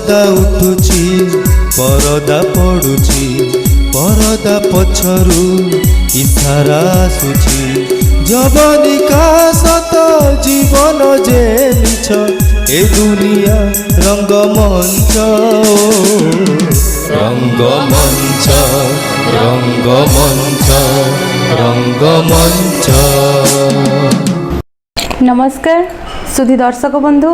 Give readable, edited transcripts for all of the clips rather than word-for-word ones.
ପରଦା ଉଠୁଛି ପରଦା ପଡ଼ୁଛି ପରଦା ପଛରୁ ଇଶାରା ଆସୁଛି ଯବନିକା ସତ ଜୀବନ ଯେ ମିଛ ଏ ଦୁନିଆ ରଙ୍ଗମଞ୍ଚ ରଙ୍ଗମଞ୍ଚ ରଙ୍ଗମଞ୍ଚ ରଙ୍ଗମଞ୍ଚ। नमस्कार सुधी दर्शक बंधु,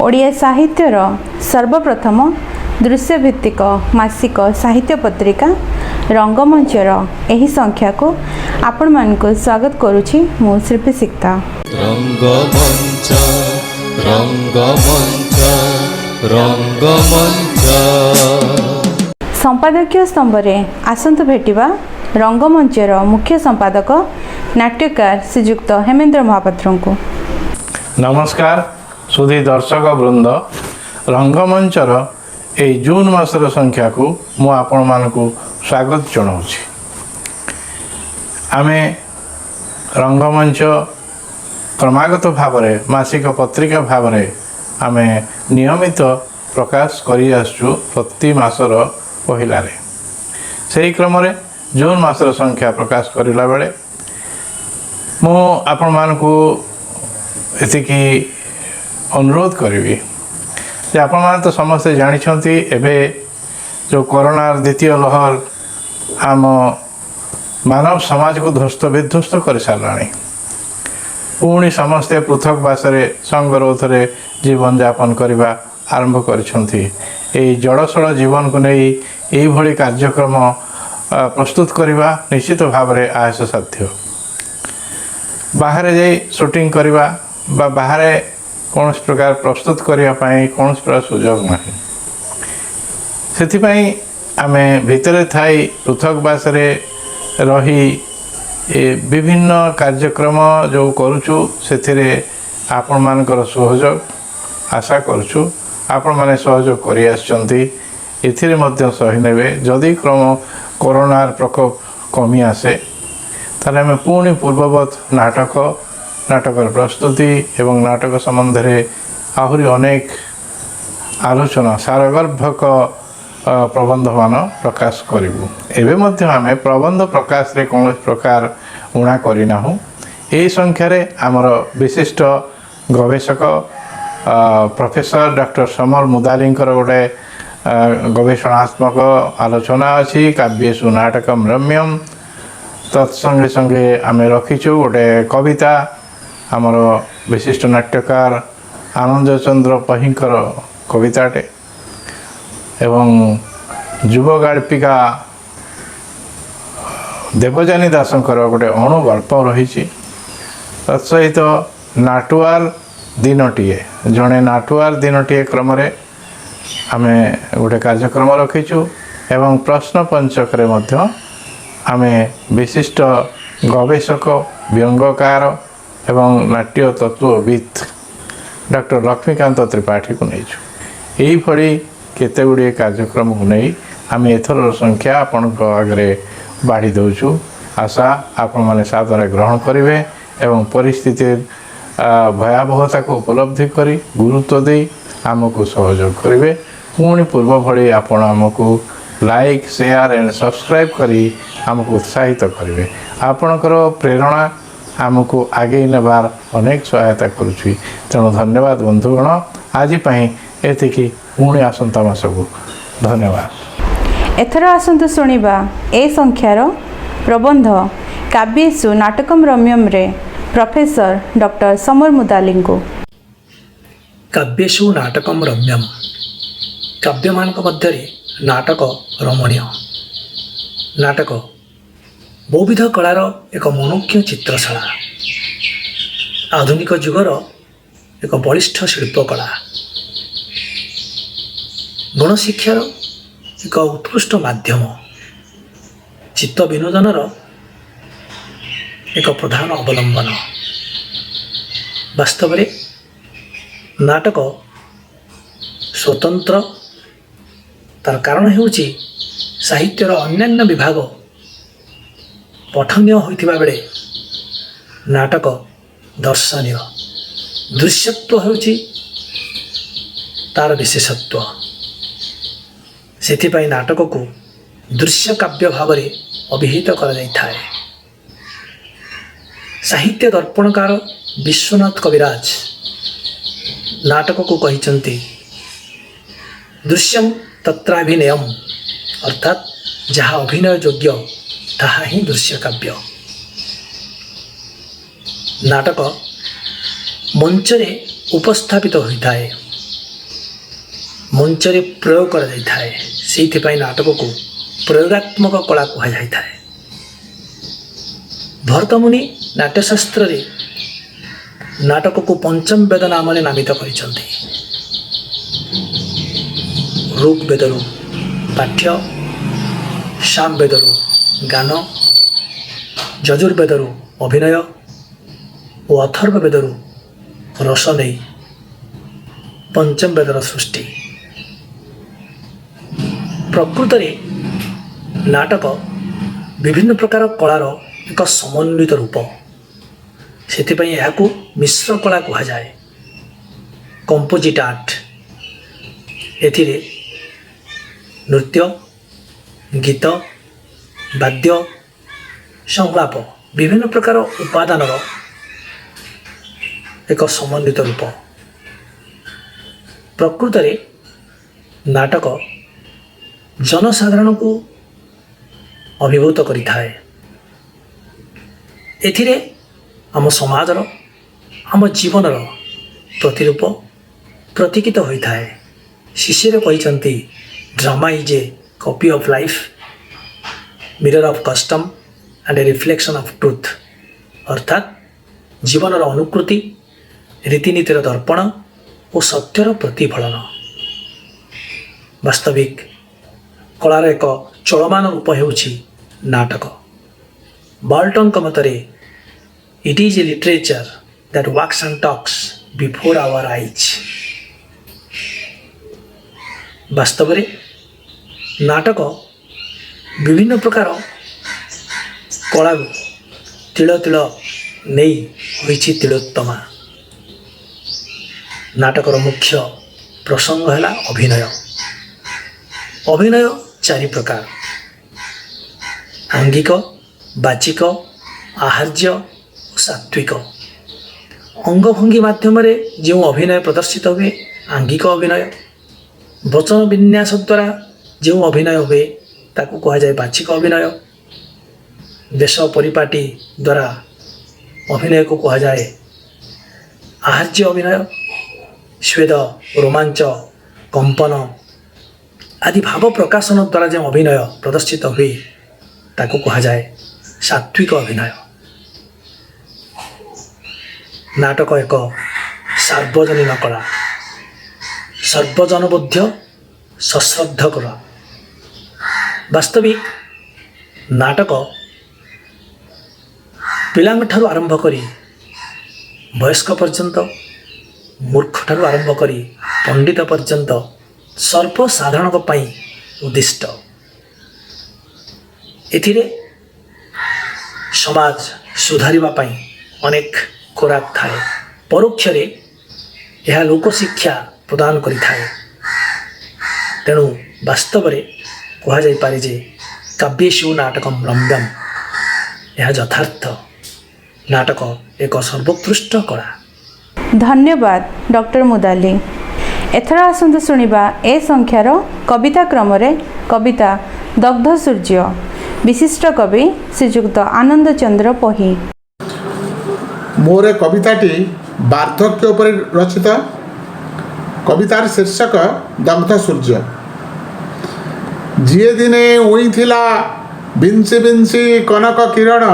ओडिया साहित्यर सर्वप्रथम दृश्यभित्तिक मासिक साहित्य पत्रिका रंगमंचर एही संख्या को आपण मानक स्वागत करुछि मु शिल्पी सिक्ता। रंगमंच रंगमंच रंगमंच। संपादकीय स्तंभरे आसंतु भेटिबा रंगमंचर मुख्य संपादक नाट्यकार श्रीयुक्त हेमेंद्र महापात्र को। नमस्कार सुधी दर्शक वृंद, रंगमंचर ए जून मासर संख्या को मु आपण मानकु स्वागत जनाऊँगी। आमे रंगमंच क्रमागत भाव मासिक पत्रिका भाव आमे नियमित प्रकाश करी आसु प्रति मासर पहिला से क्रम जून मासर संख्या प्रकाश करला बेले मु आपण मानकु एतिकी अनुरोध करी जे आपण मान तो समस्ते जानी एबे जो कोरोना द्वितीय लहर आम मानव समाज को ध्वस्त विध्वस्त कर सारे पुणी समस्ते पृथक बासरे संगरोध रे जीवन यापन करने आरंभ कर जड़सड़ जीवन को नहीं यही कार्यक्रम प्रस्तुत करने निश्चित भाव में आयस साध्य। बाहर जाई शूटिंग करवा बा बाहर कौन प्रकार प्रस्तुत करने कौन प्रकार सुजोग ना से आम भितर थाई पृथक बासरे रही विभिन्न कार्यक्रम जो करुचु से आपण मानकर सहयोग आशा करुचु आपण माने सहयोग करि आछंती एथिरे मध्य सही नेबे जदि क्रम कोरोना प्रकोप कमी आसे ताले आम पुणी पूर्ववत नाटकर प्रस्तुति एवं नाटक संबंध में आहरी अनेक आलोचना सारगर्भक प्रबंध मान प्रकाश करूँ। एवं आम प्रबंध प्रकाश रे कौन प्रकार उणा करना यही संख्यार आमर विशिष्ट गवेषक प्रोफेसर डॉक्टर समर मुदाली गोटे गवेषणात्मक आलोचना अच्छी काव्येषु नाटकम रम्यम तत्संगे संगे आम रखीचु गोटे कविता आमर विशिष्ट नाट्यकार आनंद चंद्र पहिंकर कविताटे एवं युवगाल्पिका देवजानी दासंकर गोटे अणुगल्प रही तत्सहित नाटुआर दिनटीए जड़े नाटुआर दिनटीए क्रम आम गोटे कार्यक्रम रखीचु एवं प्रश्न पंचक आम विशिष्ट गवेषक व्यंगकार एवं नाट्य तत्वविद डॉक्टर लक्ष्मीकांत त्रिपाठी को नहीं यही केते गुड़े कार्यक्रम को नहीं आम एथर संख्या आपण आगे बाढ़ी दौचु। आशा आपण मैंने सादर ग्रहण करेंगे एवं परिस्थिति भयावहता को उपलब्धि करी गुरुत्व दे आमको सहयोग करेंगे। पुणी पूर्व भली आपण आमको लाइक शेयर एंड सब्सक्राइब करी आमको उत्साहित करेंगे। आपणकर प्रेरणा आमको आगे नेबार अनेक सहायता करुच्ची। तेणु धन्यवाद बंधुगण। आज एतिकी पुणी आसंता मासकू धन्यवाद। एथर आसंतु शुणिबा ए संख्यार प्रबंध काव्येषु नाटकम रम्यम रे प्रोफेसर डॉक्टर समर मुदाली को। काव्येषु नाटकम रम्यम काव्यमान मध्य नाटक रमणीय नाटक बहुविध कलार एक मनोज्ञ चित्रशाला आधुनिक जुगर एक बलिष्ठ शिल्पकला गणशिक्षार एक उत्कृष्ट माध्यम चित्त विनोदनर एक प्रधान अवलंबन। वास्तव में नाटक स्वतंत्र तार कारण होउची साहित्यर अन्यान्य विभाग पठनीय होइथिबा बेले नाटक दर्शनीय दृश्यत्व होउची तार विशेषत्व से नाटक को दृश्य काव्य भाव में अभिहित कर साहित्य दर्पणकार विश्वनाथ कविराज नाटक को कहते दृश्यम तत्राभिनयम अर्थात जहाँ अभिनय योग्य ताहा ही दृश्य काव्य। नाटक मंचरे उपस्थापित होता है, मंचरे प्रयोग कर नाटक को प्रयोगात्मक कला कहुए। भरतमुनि नाट्यशास्त्र रे नाटक को पंचम वेद नाम नामित कर ऋग वेदरु पाठ्य, साम वेदरु गान, यजुर्वेदरु अभिनय और अथर्व वेदरु रस नहीं पंचम वेदर सृष्टि। प्रकृत में नाटक विभिन्न प्रकार कलार एक समन्वित रूप, से यह मिश्र कला कहुए। कंपोजिट आर्ट एथिरे नृत्य, गीत, वाद्य, संलाप विभिन्न प्रकार उपादान एक समन्वित रूप। प्रकृत में नाटक जनसाधारण को अभिभूत करिथाए। एथिरे आम समाजर आम जीवनर प्रतिरूप प्रतीकित होता है। शिशिर कहते drama is a copy of life, mirror of custom and a reflection of truth. अर्थात जीवनर अनुकृति, रीतिनीतिर दर्पण और सत्यर प्रतिफलन। वास्तविक कलार एक चलमान रूप हेउछि नाटक। बाल्टन मतरे it is a literature that walks and talks before our eyes. वास्तव में नाटक विभिन्न प्रकार कला तिल तिल नहीं होइछि तिलोत्तमा। नाटकर मुख्य प्रसंग है अभिनय। अभिनय चारि प्रकार, आंगिक, बाचिक, आहार्य और सात्विक। अंगभंगी माध्यम जो अभिनय प्रदर्शित हुए आंगिक अभिनय, वचन विन्यास द्वारा जो अभिनय हुए ताकू कहुए बाचिक अभिनय, वेश परिपाटी द्वारा अभिनय को कहुए आहार्य अभिनय, स्वेद, रोमांच, कंपन आदि भाव प्रकाशन द्वारा जो अभिनय प्रदर्शित हुए ताकू कहुए सात्विक अभिनय। नाटक एक सार्वजनीन कला, सर्वजनबोध्य सश्रद्ध कला। वास्तविक नाटक पिलांग ठारू आरंभ करी वयस्क पर्यंत, मूर्ख ठारू आरंभ करी पंडित पर्यंत सर्वसाधारण उद्दिष्ट। एथिरे समाज सुधारिबा पई अनेक खोराक थाए, परोक्ष रे यह लोक शिक्षा प्रदान करि थाए। तेणु वास्तव में कह जाई पारे जे काव्येषु नाटकम रम्यम, यह यथार्थ नाटक एक सर्वोत्कृष्ट कला। धन्यवाद डॉक्टर मुदाली। एथर आसंतु शुणिबा ए संख्यार कविता क्रम रे कविता दग्ध सूर्य, विशिष्ट कवि श्रीजुक्त आनंद चंद्र पही। मोर कविताटी वार्धक्य उपर रचित। कवितार शीर्षक दग्ध सूर्य। जिए दिने उई थिला बिंसी बिंसी कनक किरण,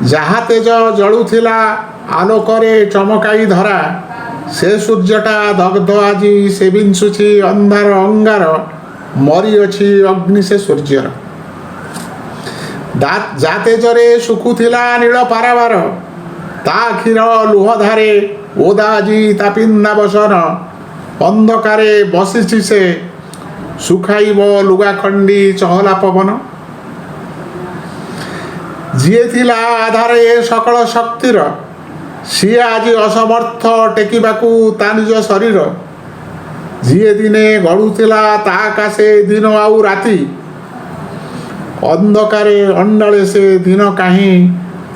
जहा तेज जलुथिला आलोकरे चमकाई धरा, से सूर्यटा दग्ध आजी से बिंसुछि अंधार अंगार, मरी अछि अग्नि से सूर्यर। जा तेजरे सुखुथिला नील पारावार, ता क्षीर लुहधारे ओदा आजी तापिन्दा बसन, अंधकारे बसिछि से सुखाइब लुगा खंडी चहला पवन। जिए थिला आधारे ए सकल शक्तिर, सी आज असमर्थ टेकिबाकू ता निज शरीर। ଯିଏ ଦିନେ ଗଡ଼ୁଥିଲା ତା ଆକାଶେ ଦିନ ଆଉ ରାତି, ଅନ୍ଧକାରେ ଅଣ୍ଡାଳେ ସେ ଦିନ କାହିଁ,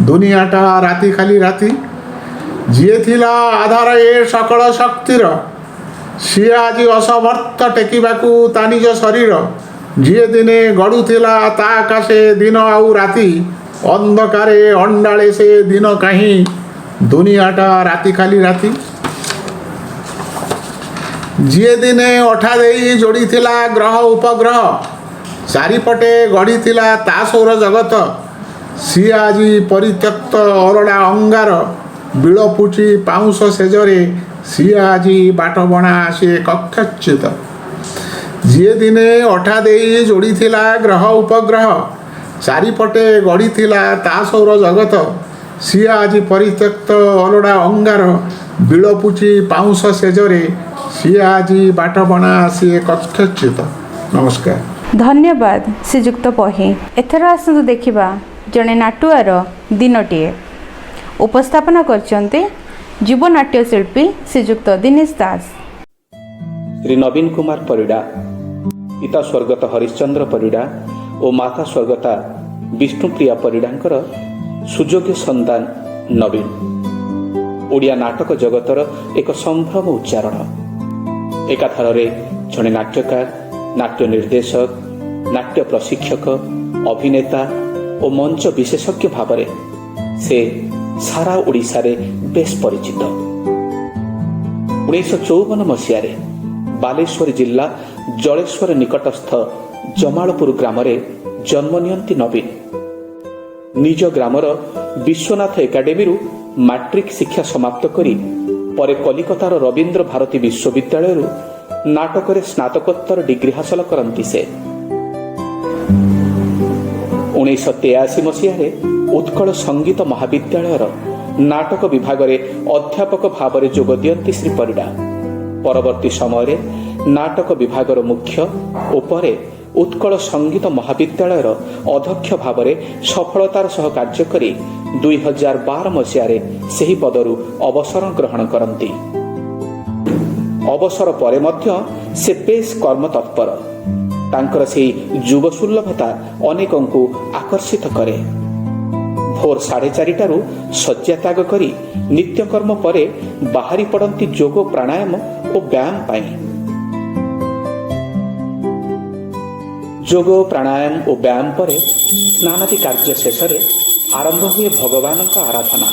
ଦୁନିଆଟା ରାତି ଖାଲି ରାତି। ଯିଏ ଥିଲା ଆଧାର ଏ ସକଳ ଶକ୍ତିର, ସିଏ ଆଜି ଅସମର୍ଥ ଟେକିବାକୁ ତା ନିଜ ଶରୀର। ଯିଏ ଦିନେ ଗଡ଼ୁଥିଲା ତା ଆକାଶେ ଦିନ ଆଉ ରାତି, ଅନ୍ଧକାରେ ଅଣ୍ଡାଳେ ସେ ଦିନ କାହିଁ, ଦୁନିଆଟା ରାତି ଖାଲି ରାତି। ଯିଏ ଦିନେ ଅଠା ଦେଇ ଯୋଡ଼ିଥିଲା ଗ୍ରହ ଉପଗ୍ରହ, ଚାରିପଟେ ଗଢ଼ିଥିଲା ତା ସୌର ଜଗତ, ସିଏ ଆଜି ପରିତ୍ୟକ୍ତ ଅରଡ଼ା ଅଙ୍ଗାର, ବିଳପୁଛି ପାଉଁଶ ସେଜରେ, ସିଏ ଆଜି ବାଟବଣା ସିଏ କକ୍ଷଚ୍ୟୁତ। ଯିଏ ଦିନେ ଅଠା ଦେଇ ଯୋଡ଼ିଥିଲା ଗ୍ରହ ଉପଗ୍ରହ, ଚାରିପଟେ ଗଢ଼ିଥିଲା ତା ସୌର ଜଗତ, ସିଏ ଆଜି ପରିତ୍ୟକ୍ତ ଅଲଡ଼ା ଅଙ୍ଗାର, ବିଳପୁଛି ପାଉଁଶ ସେଜରେ, ସିଏ ଆଜି ବାଟବଣା ସିଏ କକ୍ଷଚ୍ୟୁତ। ନମସ୍କାର। ଧନ୍ୟବାଦ ଶ୍ରୀଯୁକ୍ତ ପହି। ଏଥର ଆସନ୍ତୁ ଦେଖିବା ଜଣେ ନାଟୁଆର ଦିନଟିଏ। ଉପସ୍ଥାପନା କରିଛନ୍ତି ଯୁବ ନାଟ୍ୟଶିଳ୍ପୀ ଶ୍ରୀଯୁକ୍ତ ଦିନେଶ ଦାସ। ଶ୍ରୀ ନବୀନ କୁମାର ପରିଡ଼ା, ପିତା ସ୍ୱର୍ଗତ ହରିଶ୍ଚନ୍ଦ୍ର ପରିଡ଼ା ଓ ମାତା ସ୍ୱର୍ଗତା ବିଷ୍ଣୁପ୍ରିୟା ପରିଡ଼ାଙ୍କର ସୁଯୋଗ୍ୟ ସନ୍ତାନ ନବୀନ ଓଡ଼ିଆ ନାଟକ ଜଗତର ଏକ ସମ୍ଭ୍ରମ ଉଚ୍ଚାରଣ। ଏକାଥରରେ ଜଣେ ନାଟ୍ୟକାର, ନାଟ୍ୟ ନିର୍ଦ୍ଦେଶକ, ନାଟ୍ୟ ପ୍ରଶିକ୍ଷକ, ଅଭିନେତା ଓ ମଞ୍ଚ ବିଶେଷଜ୍ଞ ଭାବରେ ସେ ସାରା ଓଡ଼ିଶାରେ ବେଶ୍ ପରିଚିତ। 1954 ମସିହାରେ ବାଲେଶ୍ୱର ଜିଲ୍ଲା ଜଳେଶ୍ୱର ନିକଟସ୍ଥ ଜମାଳପୁର ଗ୍ରାମରେ ଜନ୍ମ ନିଅନ୍ତି ନବୀନ। ନିଜ ଗ୍ରାମର ବିଶ୍ୱନାଥ ଏକାଡେମୀରୁ ମାଟ୍ରିକ ଶିକ୍ଷା ସମାପ୍ତ କରି ପରେ କଲିକତାର ରବୀନ୍ଦ୍ର ଭାରତୀ ବିଶ୍ୱବିଦ୍ୟାଳୟରୁ ନାଟକରେ ସ୍ନାତକୋତ୍ତର ଡିଗ୍ରୀ ହାସଲ କରନ୍ତି ସେ। 1983 ମସିହାରେ ଉତ୍କଳ ସଙ୍ଗୀତ ମହାବିଦ୍ୟାଳୟର ନାଟକ ବିଭାଗରେ ଅଧ୍ୟାପକ ଭାବରେ ଯୋଗ ଦିଅନ୍ତି ଶ୍ରୀ ପରିଡ଼ା। ପରବର୍ତ୍ତୀ ସମୟରେ ନାଟକ ବିଭାଗର ମୁଖ୍ୟ ଓ ପରେ ଉତ୍କଳ ସଙ୍ଗୀତ ମହାବିଦ୍ୟାଳୟର ଅଧ୍ୟକ୍ଷ ଭାବରେ ସଫଳତାର ସହ କାର୍ଯ୍ୟ କରି 2012 ମସିହାରେ ସେହି ପଦରୁ ଅବସର ଗ୍ରହଣ କରନ୍ତି। ଅବସର ପରେ ମଧ୍ୟ ସେ ବେଶ୍ କର୍ମତତ୍ପର। ତାଙ୍କର ସେହି ଯୁବସୁଲଭତା ଅନେକଙ୍କୁ ଆକର୍ଷିତ କରେ। ଭୋର 4:30ଟାରୁ ଶଯ୍ୟା ତ୍ୟାଗ କରି ନିତ୍ୟକର୍ମ ପରେ ବାହାରି ପଡ଼ନ୍ତି ଯୋଗ, ପ୍ରାଣାୟାମ ଓ ବ୍ୟାୟାମ ପାଇଁ। ଯୋଗ, ପ୍ରାଣାୟାମ ଓ ବ୍ୟାୟାମ ପରେ ସ୍ନାନାଦି କାର୍ଯ୍ୟ ଶେଷରେ ଆରମ୍ଭ ହୁଏ ଭଗବାନଙ୍କ ଆରାଧନା।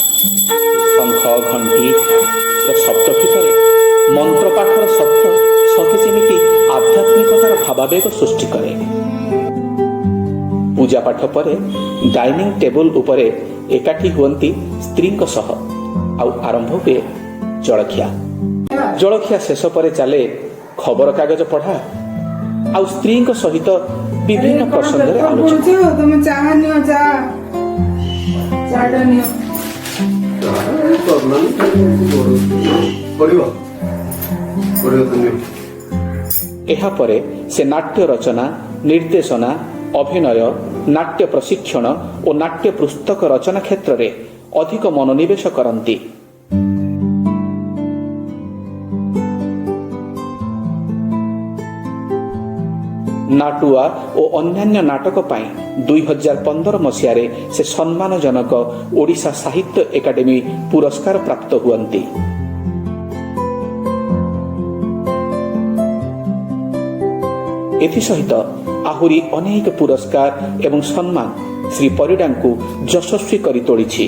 ଶଙ୍ଖ ଘଣ୍ଟିର ଶବ୍ଦ ଭିତରେ ମନ୍ତ୍ରପାଠର ଶବ୍ଦ ସତେ ଯେମିତି ଆଧ୍ୟାତ୍ମିକତାର ଭାବାବେଗ ସୃଷ୍ଟି କରେ। ପୂଜାପାଠ ପରେ ଡାଇନିଂ ଟେବୁଲ ଉପରେ ଏକାଠି ହୁଅନ୍ତି ସ୍ତ୍ରୀଙ୍କ ସହ, ଆଉ ଆରମ୍ଭ ହୁଏ ଜଳଖିଆ। ଜଳଖିଆ ଶେଷ ପରେ ଚାଲେ ଖବରକାଗଜ ପଢ଼ା ଆଉ ସ୍ତ୍ରୀଙ୍କ ସହିତ ବିଭିନ୍ନ ପ୍ରସଙ୍ଗରେ ଏହାପରେ ସେ ନାଟ୍ୟ ରଚନା, ନିର୍ଦ୍ଦେଶନା, ଅଭିନୟ, ନାଟ୍ୟ ପ୍ରଶିକ୍ଷଣ ଓ ନାଟ୍ୟ ପୁସ୍ତକ ରଚନା କ୍ଷେତ୍ରରେ ଅଧିକ ମନୋନିବେଶ କରନ୍ତି। ନାଟୁଆ ଓ ଅନ୍ୟାନ୍ୟ ନାଟକ ପାଇଁ 2015 ମସିହାରେ ସେ ସମ୍ମାନଜନକ ଓଡ଼ିଶା ସାହିତ୍ୟ ଏକାଡେମୀ ପୁରସ୍କାର ପ୍ରାପ୍ତ ହୁଅନ୍ତି। ଏଥିସହିତ ଆହୁରି ଅନେକ ପୁରସ୍କାର ଏବଂ ସମ୍ମାନ ଶ୍ରୀ ପରିଡ଼ାଙ୍କୁ ଯଶସ୍ୱୀ କରି ତୋଳିଛି।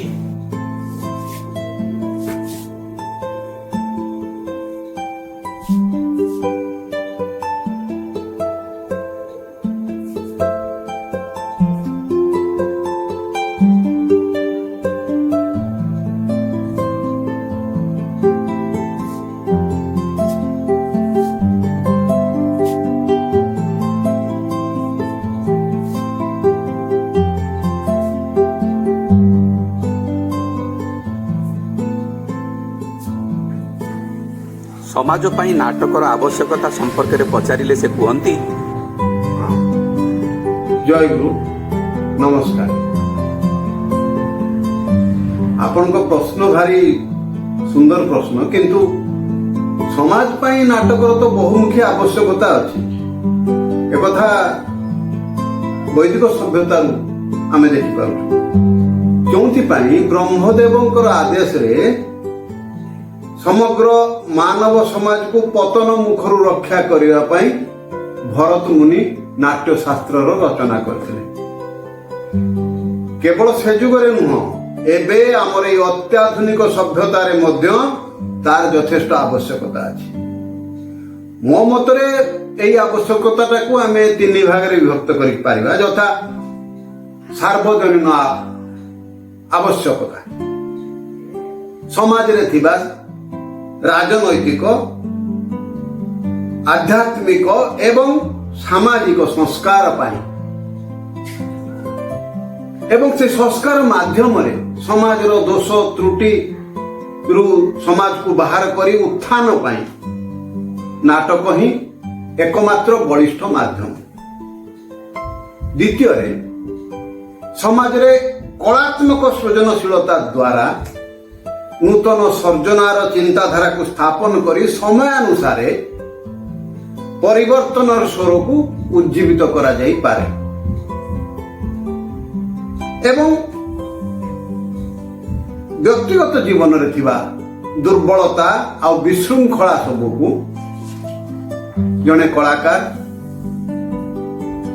ସମାଜ ପାଇଁ ନାଟକର ଆବଶ୍ୟକତା ସମ୍ପର୍କରେ ପଚାରିଲେ ସେ କୁହନ୍ତି, ଜୟ ଗୁରୁ, ନମସ୍କାର। ଆପଣଙ୍କ ପ୍ରଶ୍ନ ଭାରି ସୁନ୍ଦର ପ୍ରଶ୍ନ, କିନ୍ତୁ समाज पाई नाटकर तो बहुमुखी आवश्यकता अच्छी एकथा वैदिक सभ्यता आम देखिपार जो ब्रह्मदेव आदेश रे समग्र मानव समाज को पतन मुखर रक्षा करने भरत मुनि नाट्य शास्त्र रचना करते केवल से जुगरे नुह एबे आमर ये अत्याधुनिक सभ्यतार तार यथेष्ट आवश्यकता अच्छी मो मतरे यही आवश्यकता को आम तीन भाग में विभक्त कर यथा सार्वजनीन आवश्यकता समाज रे थिबा राजनैतिक आध्यात्मिक एवं सामाजिक संस्कार पाई एवं से संस्कार माध्यम रे समाज रो दोष त्रुटि रु समाज को बाहर करी उत्थान पाई नाटक ही एकमात्र बलिष्ठ माध्यम। द्वितीय रे समाज रे कलात्मक सृजनशीलता द्वारा नूतन सर्जनार चिंताधारा को स्थापन करी समयानुसारे परिवर्तन स्वर को उज्जीवित करा जाई पारे एवं व्यक्तिगत जीवन रे थिबा दुर्बलता और विशृंखला सब को जने कलाकार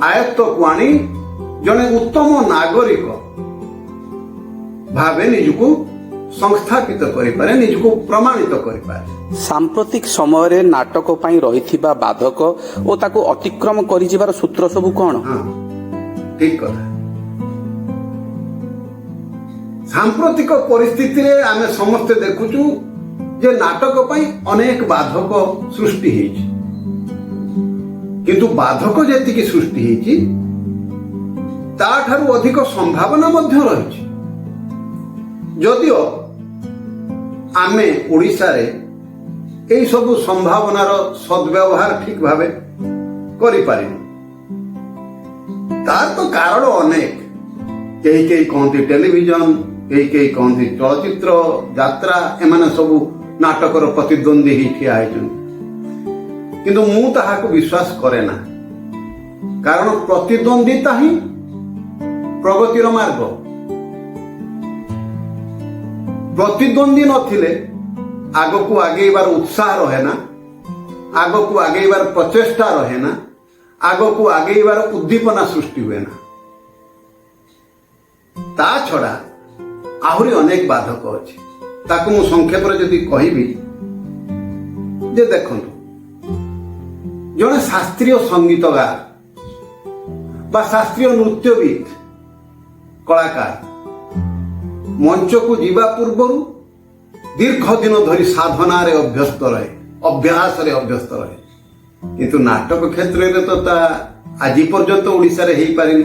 आयत्त को आनी जने उत्तम नागरिक भावे निजको संस्थापित करिपारे निजको प्रमाणित करिपारे। सांप्रतिक समय रे नाटक पाई रहिथिबा बाधक ओ ताको अतिक्रम करि जिबार सूत्र सब कोन? हाँ ठीक कथा। सांप्रतिक परिस्थिति रे आमे समस्त देखुचु जे नाटक पाई अनेक बाधक सृष्टि हेछि किंतु बाधक जेतिकी सृष्टि हेछि ता ठारू अधिक संभावना मध्य रहिछि जदिओ आमे ओडिशा रे एई सब संभावनार सद्व्यवहार ठीक भावे करि पारिनु तार तो कारण अनेक कई कई कहती टेलीविजन कई कई कहती चलचित्र यात्रा एमाने सब नाटकर प्रतिद्वंदी ही ठिया होइछन किंतु मु ताहाको विश्वास करे ना कारण प्रतिद्वंदिता ही प्रगतिर मार्ग प्रतिद्वंदी नथिले आगो को आगेबार उत्साह रहे ना आगो को आगेबार प्रचेष्टा रहे ना आगो को आगेबार उद्दीपना सृष्टि हुए ना ता छड़ा आहुरी अनेक बाधक अछि ताकू मु संक्षेप रे जदि कहिबी जे देखंतु जने शास्त्रीय संगीतगार बा शास्त्रीय नृत्यविद कलाकार मंच को जीवा पूर्व दीर्घ दिन धरी साधना रे अभ्यस्त रहे अभ्यास रे अभ्यस्त रहे किंतु नाटक क्षेत्र रे तो ता आज पर्यंत ओडिसा रे हेई पारिनी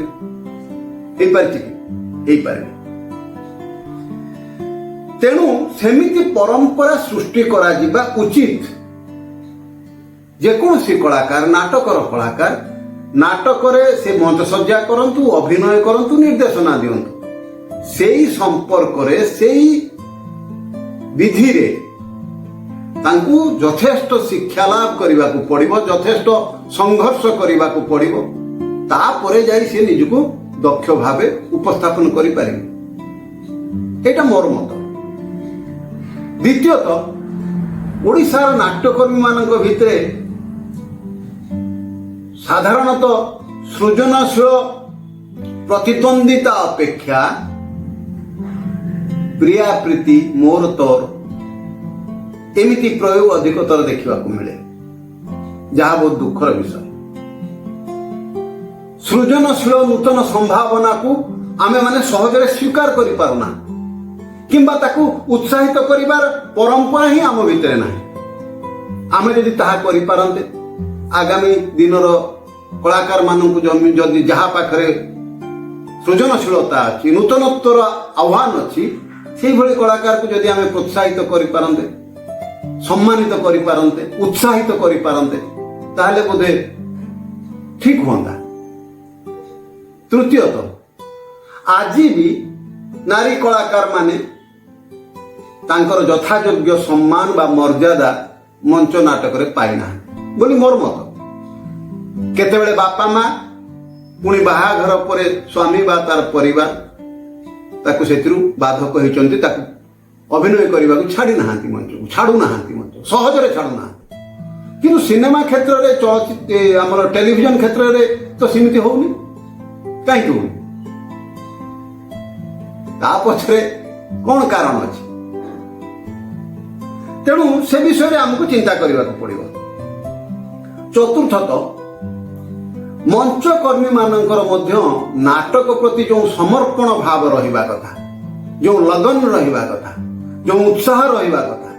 तेणु सेमिति परंपरा सृष्टि करा जिबा उचित जेकोसी कलाकार नाटक रे से मंच सज्जा करंतु अभिनय करंतु निर्देशना दियंतु सेई संपर्क रे सेई विधि रे तांकू यथेष्ट शिक्षा लाभ करने को पड़िबो यथेष्ट संघर्ष करने को पड़िबो तापरे जाई से निजको दक्ष भावे उपस्थापन करि पारिबे एटा मोर मत। द्वितीयतः ओडिशार नाट्यकर्मी मानक भितरे साधारणतः सृजनशील प्रतिद्वंदिता अपेक्षा प्रिया प्रीति मोर तोर एमिति प्रयोग अधिकतर देखा मिले जहाँ बहुत दुखर विषय सृजनशील नूतन संभावना को आमे माने सहजरे स्वीकार करि पारुना किंबा ताकू उत्साहित करिबार परंपरा ही आम भितरे नाही आमे यदि ताहा करि पारंते आगामी दिनर कलाकार मानकु जदि जहाँ पाखरे सृजनशीलता अछि नूतनत्वर आह्वान अछि सेही भली कलाकार को यदि आमे प्रोत्साहित करि पारंते सम्मानित करि पारंते उत्साहित करि पारंते ताहले बोधे ठीक होंदा। तृतीयतः आज भी नारी कलाकार माने तांकर यथायोग्य सम्मान बा मर्यादा ମଞ୍ଚ ନାଟକରେ ପାଇନାହାନ୍ତି ବୋଲି ମୋର ମତ। କେତେବେଳେ ବାପା ମା ପୁଣି ବାହାଘର ପରେ ସ୍ୱାମୀ ବା ତାର ପରିବାର ତାକୁ ସେଥିରୁ ବାଧକ ହେଇଛନ୍ତି, ତାକୁ ଅଭିନୟ କରିବାକୁ ଛାଡ଼ି ନାହାନ୍ତି, ମଞ୍ଚକୁ ଛାଡ଼ୁନାହାନ୍ତି, ମଞ୍ଚ ସହଜରେ ଛାଡ଼ୁନାହାନ୍ତି। କିନ୍ତୁ ସିନେମା କ୍ଷେତ୍ରରେ, ଆମର ଟେଲିଭିଜନ କ୍ଷେତ୍ରରେ ତ ସେମିତି ହଉନି। କାହିଁକି ହଉନି? ତା ପଛରେ କ'ଣ କାରଣ ଅଛି? ତେଣୁ ସେ ବିଷୟରେ ଆମକୁ ଚିନ୍ତା କରିବାକୁ ପଡ଼ିବ। ଚତୁର୍ଥତଃ, ମଞ୍ଚକର୍ମୀ ମାନଙ୍କର ମଧ୍ୟ ନାଟକ ପ୍ରତି ଯେଉଁ ସମର୍ପଣ ଭାବ ରହିବା କଥା, ଯେଉଁ ଲଗନ ରହିବା କଥା, ଯେଉଁ ଉତ୍ସାହ ରହିବା କଥା,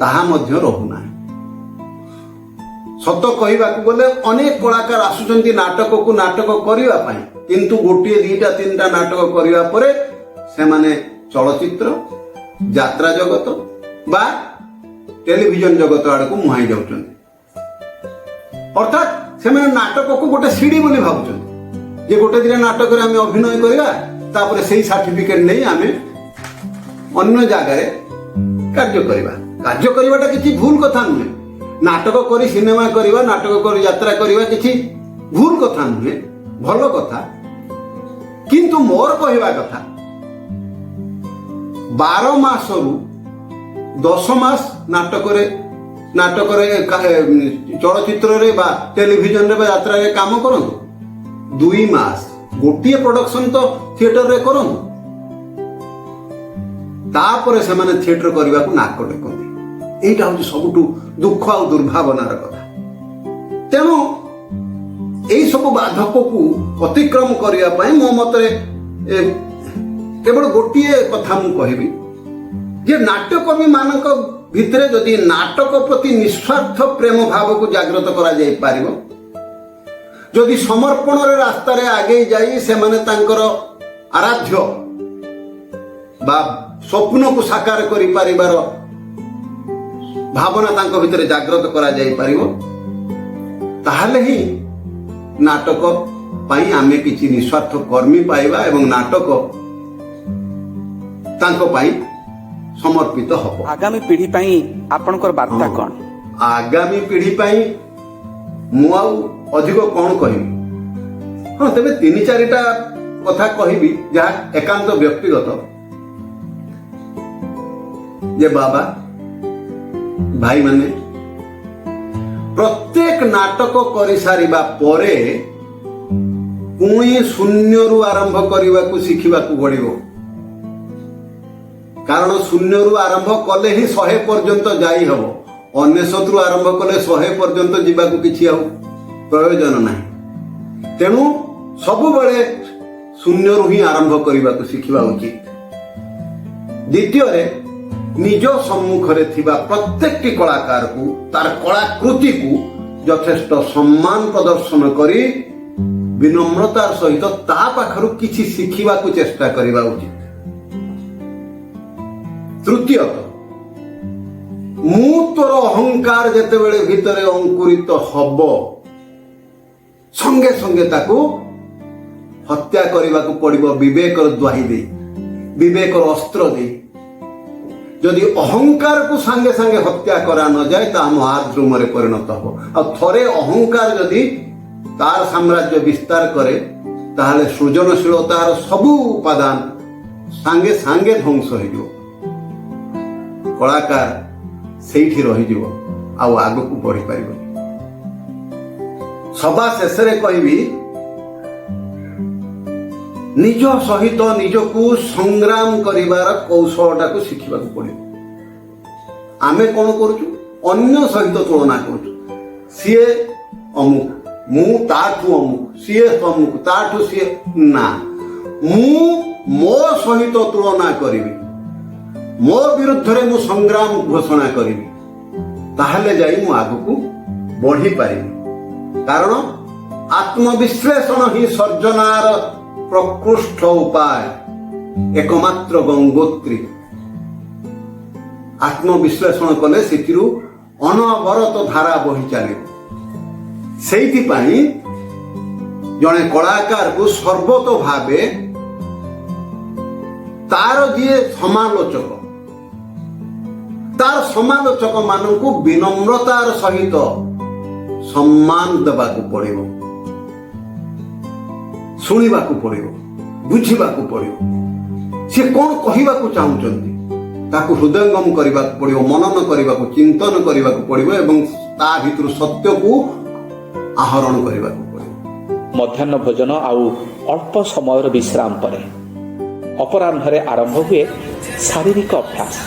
ତାହା ମଧ୍ୟ ରହୁନାହିଁ। ସତ କହିବାକୁ ଗଲେ ଅନେକ କଳାକାର ଆସୁଛନ୍ତି ନାଟକକୁ ନାଟକ କରିବା ପାଇଁ, କିନ୍ତୁ ଗୋଟିଏ ଦିଟା ତିନିଟା ନାଟକ କରିବା ପରେ ସେମାନେ ଚଳଚ୍ଚିତ୍ର, ଯାତ୍ରା ଜଗତ ବା ଟେଲିଭିଜନ ଜଗତ ଆଡ଼କୁ ମୁହାଁଇ ଯାଉଛନ୍ତି। ଅର୍ଥାତ୍ ସେମାନେ ନାଟକକୁ ଗୋଟେ ସିଡ଼ି ବୋଲି ଭାବୁଛନ୍ତି ଯେ ଗୋଟେ ଦିନ ନାଟକରେ ଆମେ ଅଭିନୟ କରିବା, ତାପରେ ସେଇ ସାର୍ଟିଫିକେଟ ନେଇ ଆମେ ଅନ୍ୟ ଜାଗାରେ କାର୍ଯ୍ୟ କରିବା। କାର୍ଯ୍ୟ କରିବାଟା କିଛି ଭୁଲ କଥା ନୁହେଁ। ନାଟକ କରି ସିନେମା କରିବା, ନାଟକ କରି ଯାତ୍ରା କରିବା କିଛି ଭୁଲ କଥା ନୁହେଁ, ଭଲ କଥା। କିନ୍ତୁ ମୋର କହିବା କଥା 12 ମାସରୁ 10 ମାସ ନାଟକରେ ଚଳଚ୍ଚିତ୍ରରେ ବା ଟେଲିଭିଜନରେ ବା ଯାତ୍ରାରେ କାମ କରନ୍ତୁ। 2 ମାସ ଗୋଟିଏ ପ୍ରଡକ୍ସନ ତ ଥିଏଟରରେ କରନ୍ତୁ, ତାପରେ ସେମାନେ ଥିଏଟର କରିବାକୁ ନାକ ଟେକନ୍ତି। ଏଇଟା ହଉଛି ସବୁଠୁ ଦୁଃଖ ଆଉ ଦୁର୍ଭାବନାର କଥା। ତେଣୁ ଏଇ ସବୁ ବାଧକକୁ ଅତିକ୍ରମ କରିବା ପାଇଁ ମୋ ମତରେ କେବଳ ଗୋଟିଏ କଥା ମୁଁ କହିବି ଯେ ନାଟ୍ୟକର୍ମୀ ମାନଙ୍କ ଭିତରେ ଯଦି ନାଟକ ପ୍ରତି ନିଃସ୍ୱାର୍ଥ ପ୍ରେମ ଭାବକୁ ଜାଗ୍ରତ କରାଯାଇ ପାରିବ, ଯଦି ସମର୍ପଣର ରାସ୍ତାରେ ଆଗେଇ ଯାଇ ସେମାନେ ତାଙ୍କର ଆରାଧ୍ୟ ବା ସ୍ୱପ୍ନକୁ ସାକାର କରିପାରିବାର ଭାବନା ତାଙ୍କ ଭିତରେ ଜାଗ୍ରତ କରାଯାଇପାରିବ, ତାହେଲେ ହିଁ ନାଟକ ପାଇଁ ଆମେ କିଛି ନିଃସ୍ୱାର୍ଥ କର୍ମୀ ପାଇବା ଏବଂ ନାଟକ ତାଙ୍କ ପାଇଁ ସମର୍ପିତ ହବ। ଆଗାମୀ ପିଢ଼ି ପାଇଁ ଆପଣଙ୍କର ବାର୍ତ୍ତା କ'ଣ? ଆଗାମୀ ପିଢ଼ି ପାଇଁ ମୁଁ ଆଉ ଅଧିକ କ'ଣ କହିବି? ହଁ, ତେବେ 3-4ଟା କଥା କହିବି ଯାହା ଏକାନ୍ତ ବ୍ୟକ୍ତିଗତ। ଯେ ବାବା ଭାଇମାନେ, ପ୍ରତ୍ୟେକ ନାଟକ କରିସାରିବା ପରେ ପୁଣି ଶୂନ୍ୟରୁ ଆରମ୍ଭ କରିବାକୁ ଶିଖିବାକୁ ପଡ଼ିବ। କାରଣ ଶୂନ୍ୟରୁ ଆରମ୍ଭ କଲେ ହିଁ 100 ପର୍ଯ୍ୟନ୍ତ ଯାଇ ହେବ। 99ରୁ ଆରମ୍ଭ କଲେ 100 ପର୍ଯ୍ୟନ୍ତ ଯିବାକୁ କିଛି ଆଉ ପ୍ରୟୋଜନ ନାହିଁ। ତେଣୁ ସବୁବେଳେ ଶୂନ୍ୟରୁ ହିଁ ଆରମ୍ଭ କରିବାକୁ ଶିଖିବା ଉଚିତ। ଦ୍ୱିତୀୟରେ, ନିଜ ସମ୍ମୁଖରେ ଥିବା ପ୍ରତ୍ୟେକଟି କଳାକାରକୁ ତାର କଳାକୃତିକୁ ଯଥେଷ୍ଟ ସମ୍ମାନ ପ୍ରଦର୍ଶନ କରି ବିନମ୍ରତାର ସହିତ ତା ପାଖରୁ କିଛି ଶିଖିବାକୁ ଚେଷ୍ଟା କରିବା ଉଚିତ। ତୃତୀୟତଃ, ମୁଁ ତୋର ଅହଙ୍କାର ଯେତେବେଳେ ଭିତରେ ଅଙ୍କୁରିତ ହବ, ସଙ୍ଗେ ସଙ୍ଗେ ତାକୁ ହତ୍ୟା କରିବାକୁ ପଡ଼ିବ ବିବେକର ଦ୍ୱାହି ଦେଇ, ବିବେକର ଅସ୍ତ୍ର ଦେଇ। ଯଦି ଅହଙ୍କାରକୁ ସାଙ୍ଗେ ସାଙ୍ଗେ ହତ୍ୟା କରା ନଯାଏ ତାହା ମହାଦ୍ରୁମରେ ପରିଣତ ହବ। ଆଉ ଥରେ ଅହଙ୍କାର ଯଦି ତାର ସାମ୍ରାଜ୍ୟ ବିସ୍ତାର କରେ, ତାହେଲେ ସୃଜନଶୀଳତାର ସବୁ ଉପାଦାନ ସାଙ୍ଗେ ସାଙ୍ଗେ ଧ୍ୱଂସ ହେଇଯିବ। କଳାକାର ସେଇଠି ରହିଯିବ, ଆଉ ଆଗକୁ ବଢିପାରିବନି। ସଭା ଶେଷରେ କହିବି, ନିଜ ସହିତ ନିଜକୁ ସଂଗ୍ରାମ କରିବାର କୌଶଳଟାକୁ ଶିଖିବାକୁ ପଡ଼ିବ। ଆମେ କ'ଣ କରୁଛୁ? ଅନ୍ୟ ସହିତ ତୁଳନା କରୁଛୁ। ସିଏ ଅମୁକ, ମୁଁ ତାଠୁ ଅମୁକ, ସିଏ ଅମୁକ, ତାଠୁ ସିଏ। ନା, ମୁଁ ମୋ ସହିତ ତୁଳନା କରିବି, ମୋ ବିରୁଦ୍ଧରେ ମୁଁ ସଂଗ୍ରାମ ଘୋଷଣା କରିବି, ତାହେଲେ ଯାଇ ମୁଁ ଆଗକୁ ବଢିପାରିବି। କାରଣ ଆତ୍ମବିଶ୍ଳେଷଣ ହିଁ ସର୍ଜନାର ପ୍ରକୃଷ୍ଟ ଉପାୟ, ଏକମାତ୍ର ଗଙ୍ଗୋତ୍ରୀ। ଆତ୍ମବିଶ୍ଳେଷଣ କଲେ ସେଥିରୁ ଅନବରତ ଧାରା ବହି ଚାଲିବ। ସେଇଥିପାଇଁ ଜଣେ କଳାକାରକୁ ସର୍ବତ ଭାବେ ତାର ଯିଏ ସମାଲୋଚକ, तार समालोचक मानू विनम्रतार सहित सम्मान देवाक पड़िबो, शुणिबाकू पड़िबो, बुझिबाकू पड़िबो। से कौन कहिबाकू चाहुचंती ताकू हृदयंगम करबाकू पड़िबो, मनन करबाकू, चिंतन करबाकू पड़िबो एवं ता भितर सत्य को आहरण करबाकू पड़िबो। मध्याह्न भोजन आउ अल्प समय विश्राम पर अपराह्न आरंभ हुए शारीरिक अभ्यास।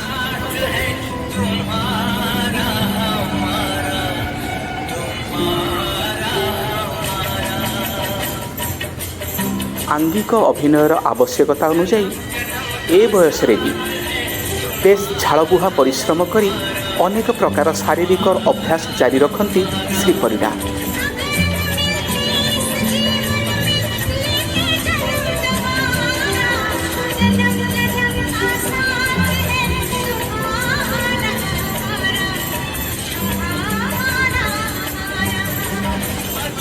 आंगिक अभिनयर आवश्यकता अनुଯାୟୀ ए बयस भी बेस झाड़बुहा परिश्रम करी अनेक प्रकार शारीरिक अभ्यास जारी रखती श्री परिडा।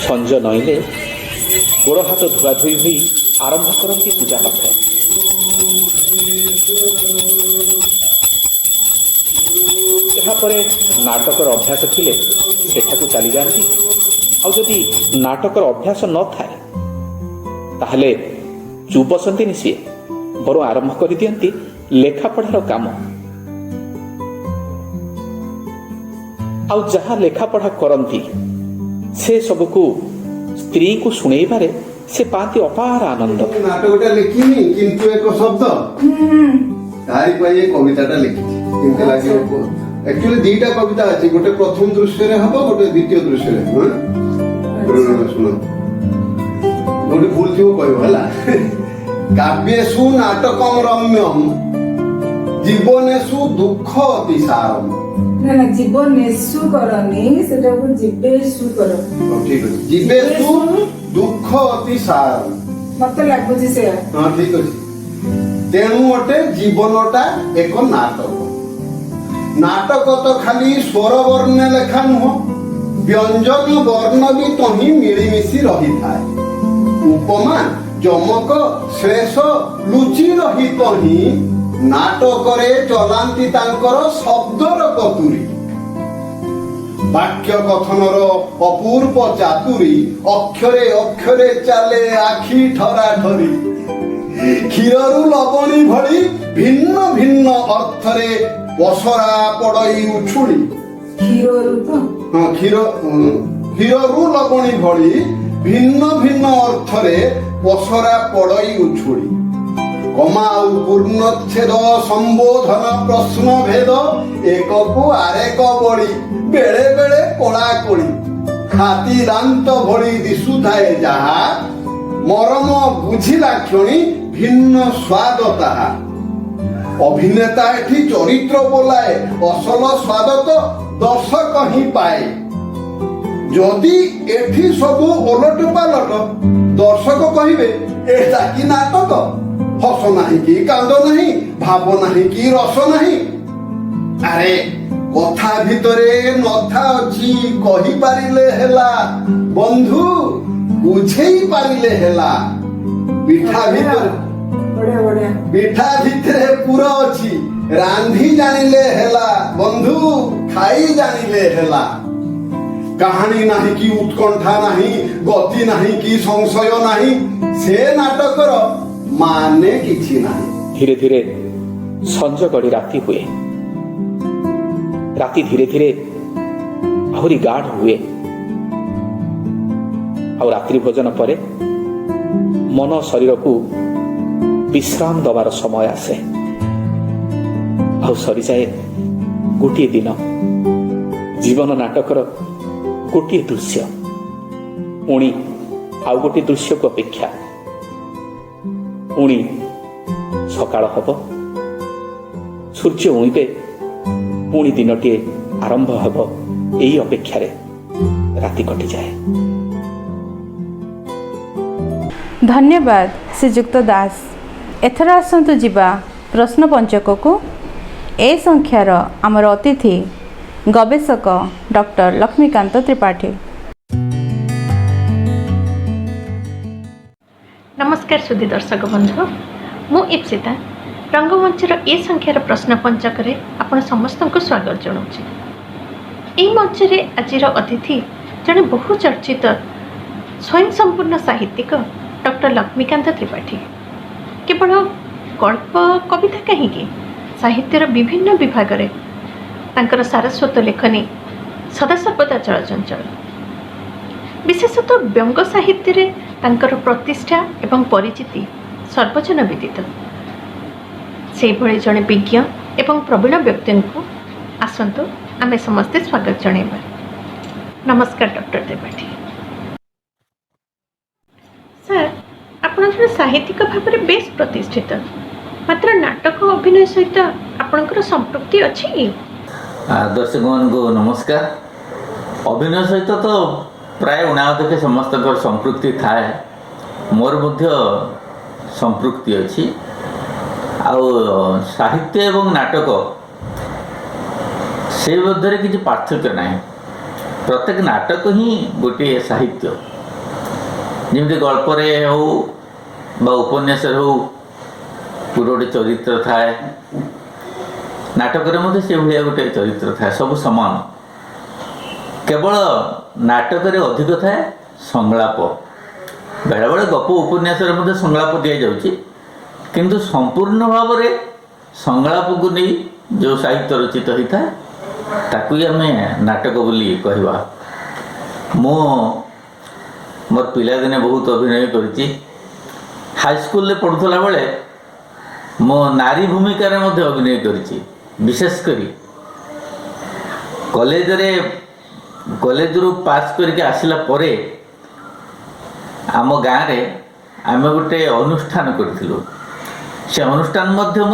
संज नईले गोड़ हाथ धुआधुई हुई आरंभ करती पूजा पाठ। यापर नाटकर अभ्यास थिले सेठाकू चली जाती। आदि नाटकर अभ्यास न थाए ताहले चुप बसंती सी बर आरंभ कर दियंती लेखापढ़ार काम। आउ जहाँ लेखापढ़ा करती से सबको स्त्री को शुणेबारे से पाती अपार आनंद। नाटकटा लिखिनी किंतु एक शब्द तारी पाई कविताटा लिखिछि किंतु लागि एक्चुअली दुईटा कविता अछि, गोटे प्रथम दृश्य रे हबो, गोटे द्वितीय दृश्य रे। सुनो गोटे भूल थियो कहबो हला। काव्येषु नाटकम रम्यम जीवनेषु दुःख अतिसारम। ना ना जीवनेषु करनी सेटा को जीवेषु करो। ठीक है, जीवेषु दुःख अतिसारम मते लागुची से। हां ठीक अछि। तेणु गोटे जीवनटा एक नाटक। नाटक तो खाली स्वर वर्ण लेखा नुह, व्यंजन वर्ण भी तही मिलीमिशी रही थाए। उपमा जमक श्लेष लुचि रही तही नाटकरे चलांती तांकर शब्दर कतुरी। वाक्य कथनर अपूर्व चातुरी अक्षरे अक्षरे चले आखि ठरा ठरी। क्षीररु लवणी भली भिन्न भिन्न अर्थरे पसरा पड़ई उछुड़ी। क्षीररु तो हाँ क्षीररु लवणी भली भिन्न भिन्न अर्थरे पसरा पड़ई उछुड़ी। कमा पूर्णच्छेद संबोधन प्रश्न भेद एक को आरेक बड़ी बेले बेले कोला कोली। हाथी दांत भली दिशुथाए जहा मरम बुझिला क्षणी भिन्न स्वाद ताहा। अभिनेता एठी चरित्र बोलाए असल स्वाद तो दर्शक ही पाए। जदि एठी सबु ओलट पालट दर्शक कहिबे एटा कि नाटक, हस नहीं कि कांद नहीं, भाव नहीं कि रस नहीं। अरे कथा भितरे नथा अछि कहि पारिले हेला बंधु, बुझेई पारिले हेला। पिठा भितर बढ़िया बढ़िया पिठा भितरे पूरा अछि रांधी जानिले हेला बंधु, खाई जानिले हेला। कहानी नहीं कि उत्कंठा नहीं, गति नहीं कि संशय नहीं, से नाटकर माने किछि नहीं। धीरे धीरे संज गड़ी राति हुए। राति धीरे धीरे आहुरी गाढ़ हुए। और रात्रि भोजन परे मन शरीर को विश्राम दबार समय आसे। आउ सरी जाए गोटे दिन जीवन नाटकर गोटे दृश्य। पुणी आउ गोटे दृश्य को अपेक्षा। पुणी सकाळ हब, सूर्य उइबे, पुणी दिनटे आरंभ हब। एई अपेक्षा रे राति कटि जाए। धन्यवाद श्रीजुक्त दास। एथर आसतु जिबा प्रश्न पंचक को। ए संख्यार आमर अतिथि गवेषक डॉक्टर लक्ष्मीकांत त्रिपाठी। नमस्कार सुधी दर्शक बंधु, मु इप्सिता रंगमंचर ए संख्यार प्रश्न पंचक आपण समस्त को स्वागत जनाऊँ। यही मंच में आज अतिथि जड़े बहु चर्चित स्वयं संपूर्ण साहित्यिक डॉक्टर लक्ष्मीकांत त्रिपाठी। केवल गल्प कविता कहीं साहित्यर विभिन्न विभाग में तांकर सारस्वत लेखनी सदासर्वदा चलचंचल। विशेषतः व्यंग साहित्य रे तांकर प्रतिष्ठा एवं परिचिति सर्वजन विदित। से भली जड़े विज्ञ एवं प्रवीण व्यक्ति को आसतु आमे समस्ते स्वागत जणाइबा। नमस्कार डॉक्टर त्रिपाठी। सर, आपण जड़े साहित्यिक भाव में बेस प्रतिष्ठित, मात्र नाटक अभिनय सहित आपणकर संपृक्ति अच्छी कि? दर्शक मान को नमस्कार। अभिनय सहित तो प्राय उणावधे समस्त संपृक्ति थाए, मोर मध्य संपृक्ति अच्छी। साहित्य एवं नाटक से मध्य किसी पार्थक्य ना। प्रत्येक नाटक ही गोटे साहित्य, जमी गल्परे हो बा उपन्यास हो गोटे चरित्र थाए, नाटक से भाया गोटे चरित्र थाए, सब समान। केवल नाटक अधिक थाए संलाप, बेले बेले गप उपन्यास संलाप दि जाऊँगी, किंतु संपूर्ण भाव में संलाप को नहीं जो साहित्य रचित होता है ताकू ही आम नाटक बोली कहवा। मोर पिलादिने बहुत अभिनय करी। हाईस्कल पढ़ुला बेले मो नारी भूमिकार अभिनय करी। विशेषकर कॉलेज रू पास करके आसला परे आम गाँव में आम गोटे अनुष्ठान करूँ। से अनुष्ठान मध्यम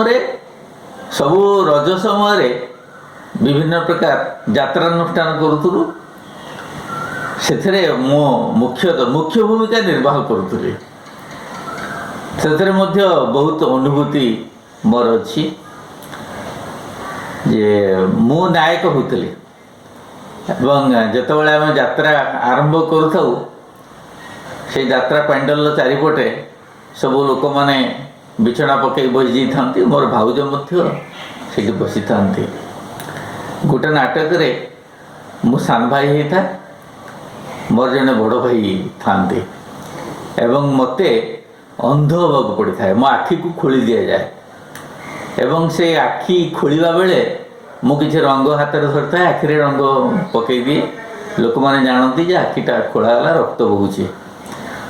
सबू रज समय विभिन्न प्रकार यात्रानुष्ठान करूँ। से मुख्य भूमिका निर्वाह करूँ। से बहुत अनुभूति मोर अच्छी जे मु नायक होतली एवं जितेबाला आम यात्रा आरंभ करूँ से यात्रा पैंडल चारिपटे सब लोक मैंने बिछना पकई बसी जाती। मोर भाउज से बसी था। गोटे नाटक रे मु सान भाई होता, मोर जड़े बड़ भाई था एवं मते अंध होगा पड़ी था। मो आखि को खोली दि जाए एवं से आखि खोलिबा बेले मु किसी रंग हाथ में धरता है, आखिरे रंग पकई दिए। लोक मैंने जानती जे आखिटा खोलागला रक्त बहुचे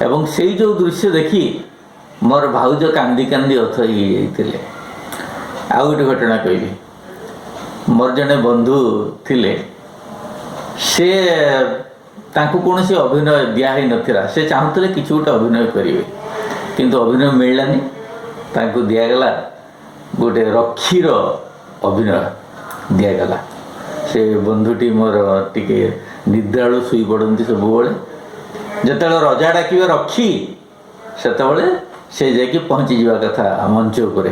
एवं से जो दृश्य देखी मोर भाउज कांदी कांदी अथई जाते। आउ गोटे घटना कहबी। मोर जड़े बंधु थिले, से तांको कौन से अभिनय दिखाई नाला। से चाहूले कि गोटे अभिनय करेंगे, किंतु अभिनय मिललानी। तांको दिगला गोटे रक्षीर अभिनय दिगला। से बंधुटी मोर टिके निद्रालु शुई पड़ती सब जिते रजा डाकिबे रक्षी सेतबेले से जाकि पहुँची जावा कथा मंच उपरे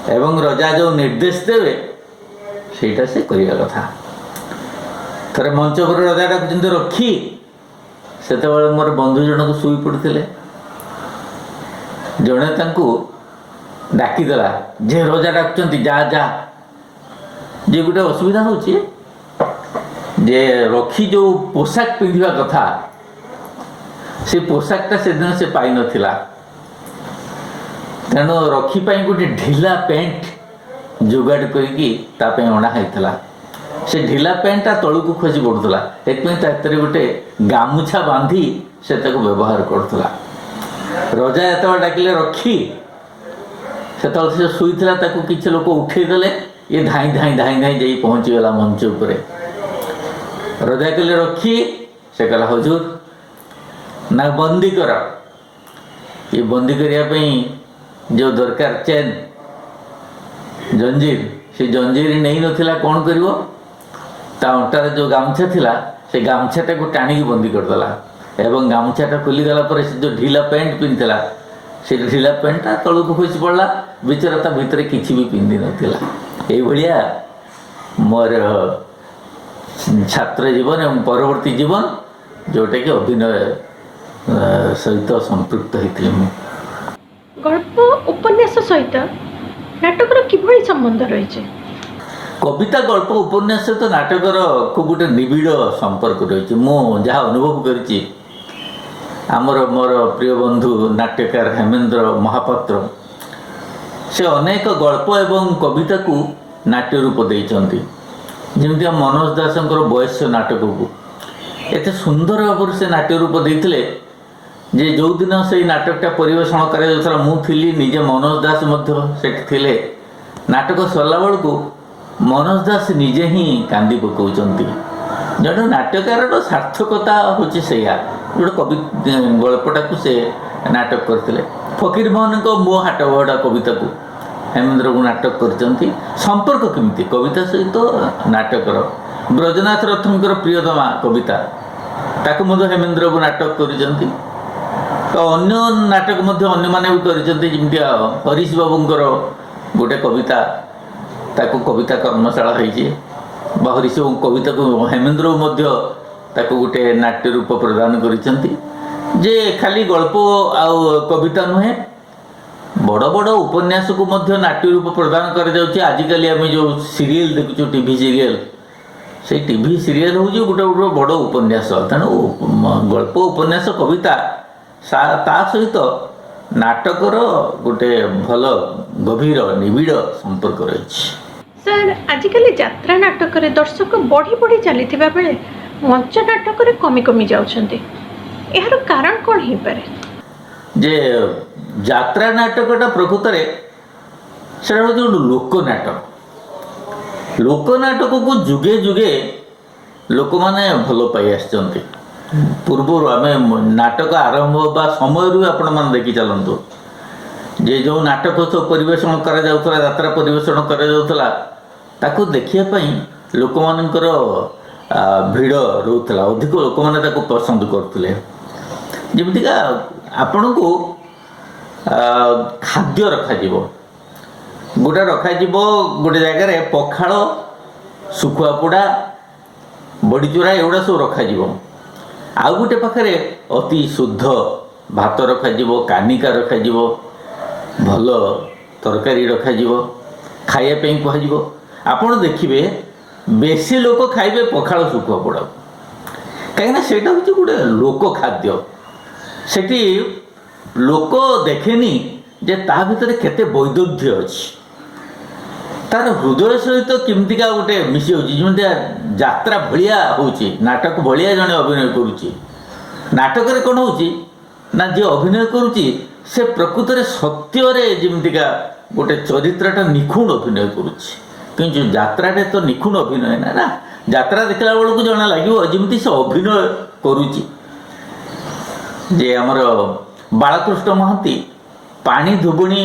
एवं रजा जो निर्देश देवे सेटा से करिया कथा। थरे मंच उपर रजा डाकुचंती रक्षी, सेतबेले मोर बंधु जनक शुई पड़ते। जड़े तांकु डाकीदेला जे रजा डाकुचंती जा जा। जे गोटे असुविधा होची जे रक्षी जो पोशाक पिंधिबा कथा से पोशाकटा से दिन से पाई नथिला। तेणु रक्षी पाई गोटे ढिला पैंट जोगाड़ करके अणा होता। से ढिला पैंटा तलू खसी पड़ूला, एक गोटे गामुछा बांधी से व्यवहार करूला। रजा जो डाकिले रक्षी से शुईला किसी लोक उठेदेले, ये धाई धाई धाई धाई जा पहुँचीगला मंच उपरे। रजा कहले रक्षी, से कहला हुजूर ना बंदी कर। ये बंदी करने जो दरकार चेन जंजीर, से जंजीर नहीं नथिला कौन करिवो। ता अंटार जो गामछा थिला से गामछाटा को टाणी बंदी करदेला एवं गामछाटा खोलीगला पर से जो ढिला पैंट पिंधला से ढिला पैंटा तलू को खसी पड़ा। बिचारा ता भितर किसी भी पिंधि नथिला। एई भलिया मोर छात्र जीवन एवं परवर्ती जीवन जोटा कि अभिनय सहित संपृक्त होती। गल्प उपन्यास सहित नाटकर किभली संबंध रही? कविता गल्प उपन्यास सहित नाटकर खूब गोटे निबिड़ संपर्क रही जहाँ अनुभव करी आमर मोर प्रिय बंधु नाट्यकार हेमेंद्र महापात्र से अनेक गल्प एवं कविता को नाट्य रूप देइचंती जमी मनोज दासंकर बयस्य नाटक को एत सुंदर भाव से नाट्य रूप देते जे जो दिन से नाटकटा परिवेषण कर मुझे निजे मनोज दास थे नाटक सरला बेलू को मनोज दास निजे ही कांदी पकाउछंती जड़े नाट्यकार सार्थकता हूँ से गोटे कवि गल्पटा को से नाटक करते फकीर मोहन को मो हाट बड़ा कविता को हेमेंद्र को नाटक करचंती संपर्क केमिति कविता सहित नाटकर ब्रजनाथ रथंकर प्रियतमा कविता ताकू मध्य हेमेंद्र को नाटक करचंती तो अन्य नाटक मध्य अन्य माने भी करचंती जेमति हरीश बाबूंकर गोटे कविता ताकू कविता कर्मशाला होइछि हरीश बाबू कविता को हेमेंद्र मध्य ताकू गोटे नाट्य रूप प्रदान करचंती जे खाली गल्प आउ कविता नुहे बड़ बड़ उपन्यास को मध्य नाट्य रूप प्रदान कर जाउछि आजिकल आम जो सीरियल देखुछु टीवी सीरियल से टीवी सीरियल हूँ गोटे गोटे बड़ उपन्यास तेणु गल्प उपन्यास कविता ता सहित नाटकर गोटे भल गभीर निबिड़ संपर्क रही। सर आजिकल यात्रा नाटक दर्शक बढ़ी बढ़ी चली बेले मंच नाटक कमी कमी जाउछन्ते यार कारण कौन हो पारे जे यात्रा नाटकटा प्रकृत से लोकनाटक को जुगे जुगे लोक मैंने भल पाई आसचंती पूर्व आम नाटक आरंभ बा समय आपण मैंने देखी चलतु जे जो नाटक सब परिवेषण करा जाउथला यात्रा परिवेषण करा जाउथला ताको देखिया पई लोक मानकर भिड़ रोथला अधिक लोक माने ताको पसंद करथले जेमितिका आपण को खाद्य रखा गोटे रखा गोटे जगार पखाड़ सुखुआ पोड़ा बड़ीचूरा एगुड़ा सब रखा आउ गोटे पाखे अति शुद्ध भात रखा कानिका रखा भल तरकारी रखा खायापी कह आपड़ देखिए बेसी लोक खाइबे पखाड़ सुखुआ पोड़ा कहीं सेटा हूँ गोटे लोक खाद्य सेठी लोक देखेनी जे ता भितर केते वैदग्ध्य अच्छी तार हृदय सहित केमतिका गोटे मिसी होती यात्रा भलिया होची नाटक भलिया जने अभिनय करुची नाटक रे कोन होची ना जे अभिनय करुची से प्रकृत रे सत्य रे जेमतिका गोटे चरित्रटा निखुण अभिनय करुची किंतु यात्रा रे तो निखुण अभिनय ना यात्रा देखला बेलू को जना लागिवो जेमति से अभिनय करुची जे हमर बालकृष्ण महांती पानी धुबुणी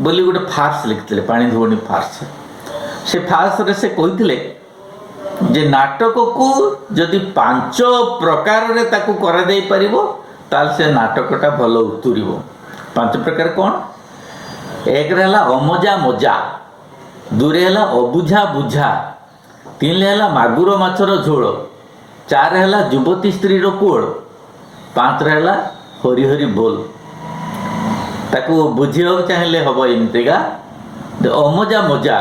बोली गोटे फार्स लिखिले पानी धुबुणी फार्स से फार्स रे से कहिथिले जे नाटक को जदि 5 प्रकार रे ताकू करा दे परिबो ताल से नाटकटा भल उतुरिबो 5 प्रकार कोन एक रहला अमजा मजा दुरे हला अबुझा बुझा 3 रहला मागुर माछर झोल 4 रहला युवती स्त्री रो कोळ 5 रहला हरि हरि बोल ताकू बुझिया चाहिए हम एमतीका अमजा मजा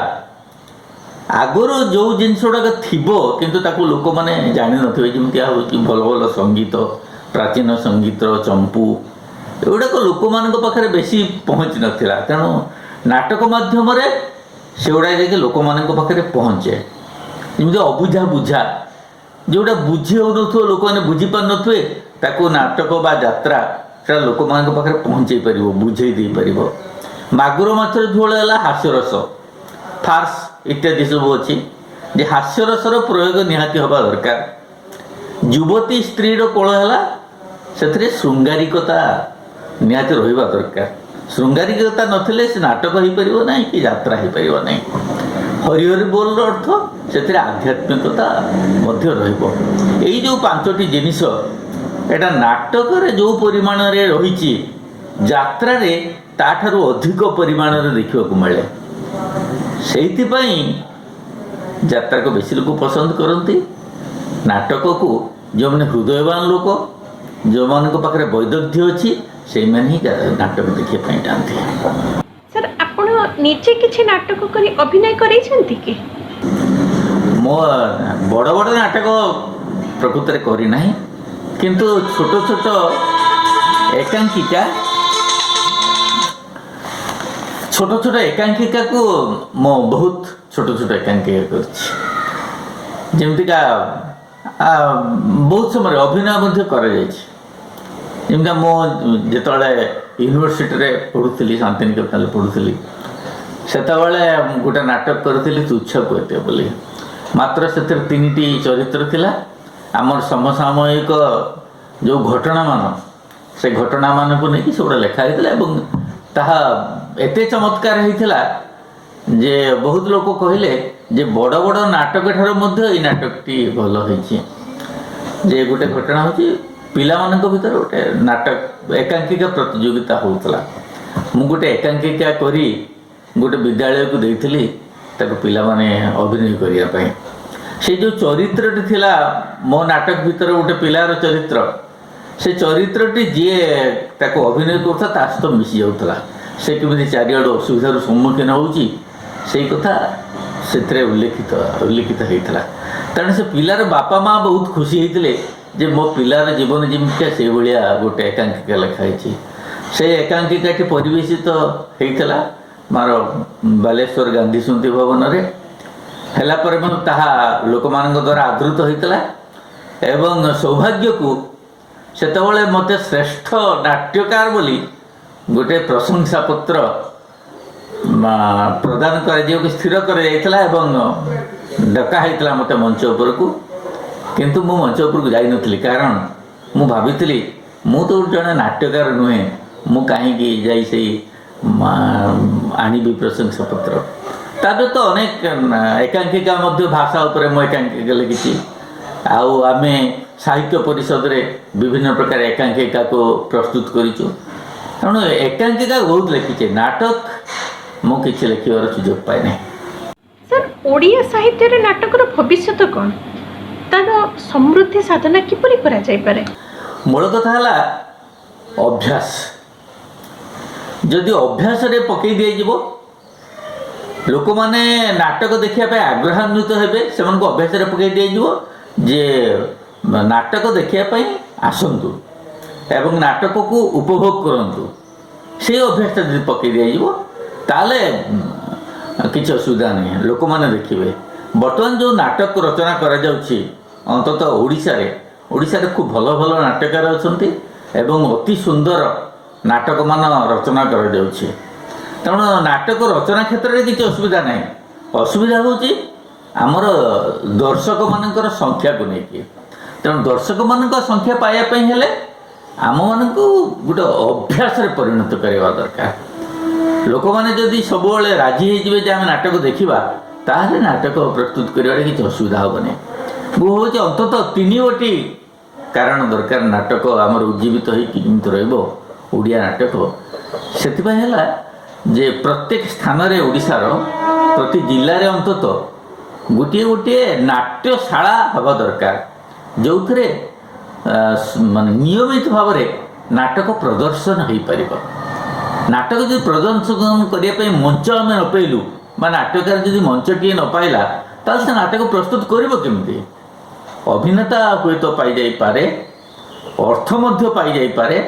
आगर जो जिनस गुड़ाक थी किंतु ताकू लोक मैंने जानी नथिबे जमितिया होची भल भल संगीत प्राचीन संगीत चंपू एगुड़ाक लोक मान पाखे बेसी पहुँची नाला तेणु नाटक मध्यम से गुड़ा जाकि लोक मान पाखे पहुँचे जमी अबुझा बुझा जोटा बुझी हो लोक मैंने बुझीपार नुए ताकू नाटक बा यात्रा से लोक मान पाखे पहुँचे पार बुझे दे पार मागुर माछर झोल है हास्यरस फार्स इत्यादि सब अच्छी जे हास्यरसर प्रयोग निहाती हवा दरकार युवती स्त्री कोल है से श्रृंगारिकता निहाती रहा दरकार श्रृंगारिकता नथिले से नाटक हो पार ना कि यात्रा हो पार ना हरिहरि बोल अर्थ से आध्यात्मिकता रही जो 5टी जिनिस एटा नाटक जो परिमाण रही यात्रा ताठारू अधिक परिमाण देखा मिले से यात्रा को बेसी लोग पसंद करती नाटक को जो मैंने हृदयवान लोक जो मान पाखे वैदग्ध्य अच्छी से ही नाटक देखा चाहती। सर आपण निजे किसी नाटक करी अभिनय करे कि मो बड़ बड़ नाटक प्रकृत करना किंतु छोट छोट एकांकिका छोट छोट एकांकिका को मो बहुत छोट छोट एकांकिका करमतीका बहुत समय अभिनय करमती मो जिते यूनिवर्सिटी पढ़ुली शांतिनिकेतन पढ़ुली से गोटे नाटक करी तुच्छ कहते बोली मात्र से 3टी चरित्र थिला आमर समसामयिक जो घटना मान से घटना मान को लेकिन सब लिखाई ताहा एते चमत्कार होता जे बहुत लोग कहले जे बड़ बड़ नाटक ठार मध्य ये नाटकटी भल होइछि जे गोटे घटना होछि पिला मानक भीतर गोटे नाटक एकांकिका प्रतियोगिता होता मु गोटे एकांकिका करी गोटे विद्यालय को देइथिली ताको पिला माने अभिनय करिया पई से जो चरित्रटी थिला मो नाटक भीतर गोटे पिलार चरित्र से चरित्रटी जी ताको अभिनय करता ता सहित मिसी जाउतला से केମିତି चारिआडू असुविधार सम्मुखीन होउची से कथा से उल्लेखित होता तेणु से पिलार बापा माँ बहुत खुशी होते जे मो पिलार जीवन जमीका से भाया गोटे एकांकिका लिखाई से एकांकिकाटी परिवेशित होता मार बालेश्वर गांधी स्मृति भवन है ताहा लोक मान द्वारा आदृत होता एवं सौभाग्य को सेतबले मते श्रेष्ठ नाट्यकार बोली गोटे प्रशंसा पत्र प्रदान कर स्थिर कर डका होता मत मंच उपर को किंतु मु मंच उपर को जाई नथली कारण मु भाभी मु तो जड़े नाट्यकार नुहे मु कहीं जाई से आनी प्रशंसा पत्र ताद तो अनेक एकांकिका मध्य भाषा उपर मु एकांकिका लिखी आउ आमे साहित्य परिषद रे विभिन्न प्रकार एकांकिका को प्रस्तुत करिचु तेणु एकांकिका बहुत लिखी नाटक मु किसी लिखार सुजोग पाए ना सर ओडिया साहित्य रे नाटकर भविष्य कौन तार समृद्धि साधना किपरि करा जाय पारे मूल कथा है अभ्यास जदि अभ्यास रे पकई दिए जीवो लोक माने नाटक देखिया आग्रहान्वित हेबे सेमन को अभ्यास रे पकई दिए जीवो जे नाटक देखिया आसंतु एवं नाटक को उपभोग करंतु से अभ्यास जब पकई दिए जीवो ताले किसी असुविधा नहीं लोक मैंने देखिए बर्तमान जो नाटक रचना करा जाउछि अंततः ओडिशा रे खूब भल भल नाटककार अछंती एवं अति सुंदर नाटक मान रचना करा जाउछि तेणु नाटक रचना क्षेत्र में किसी असुविधा नहीं असुविधा होउछि आमर दर्शक मानकर संख्या को लेकिन तेणु दर्शक मान संख्या पाइबा हेले आम मान गोटे अभ्यास रे परिणत करवा दरकार लोक मैंने जदि सब राजी हो आम नाटक देखा ताहले नाटक प्रस्तुत कर किसी असुविधा हेनी वो हूँ अंततः 3 गोटी कारण दरकार नाटक आमर उज्जीवित होमती रोडिया नाटक से जे प्रत्येक स्थान रे ओडिशार प्रति जिले में अंततः गोटे गोटे नाट्यशाला हवा दरकार जो थे मान नियमित भाव में नाटक प्रदर्शन हो पार नाटक जो प्रदर्शन करने मंच आम न पाइलु नाट्यकार जब मंच टी न पाइला ताल से नाटक प्रस्तुत करमी अभिनेता हुए तो पाई जाई पारे अर्थ मध्य पाई जाई पारे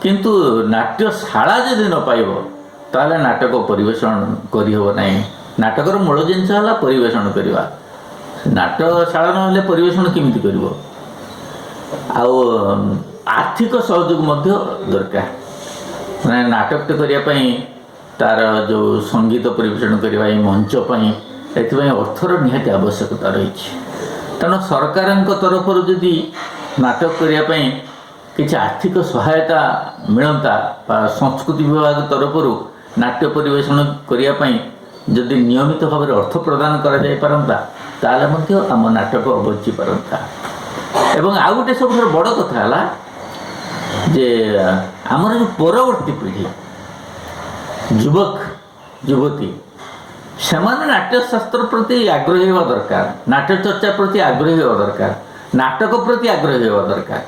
किंतु नाट्यशाला जदि न पाइब ताले नाटक परिवेषण करहब नहीं नाटकर मूल जिनस है परिवेषण करवा नाट्यशाला ना परिवेषण केमिति करिवो आउ आर्थिक सहयोग मध्य दरकार मैंने नाटकटे करने तार जो संगीत परिवेषण करने मंच पर अर्थर निहाती आवश्यकता रही तेणु सरकार तरफ जदि नाटक करने किसी आर्थिक सहायता मिलता संस्कृति विभाग तरफ नाट्य परिवेषण करने जदि नियमित भाव में अर्थ प्रदान कर आम नाटक बची पारंता एवं आउ गोटे सब बड़ कथा है जे आमर जो परवर्ती पीढ़ी युवक युवती से नाट्यशास्त्र प्रति आग्रही होगा दरकार नाट्य चर्चा प्रति आग्रही होगा दरकार नाटक प्रति आग्रही होगा दरकार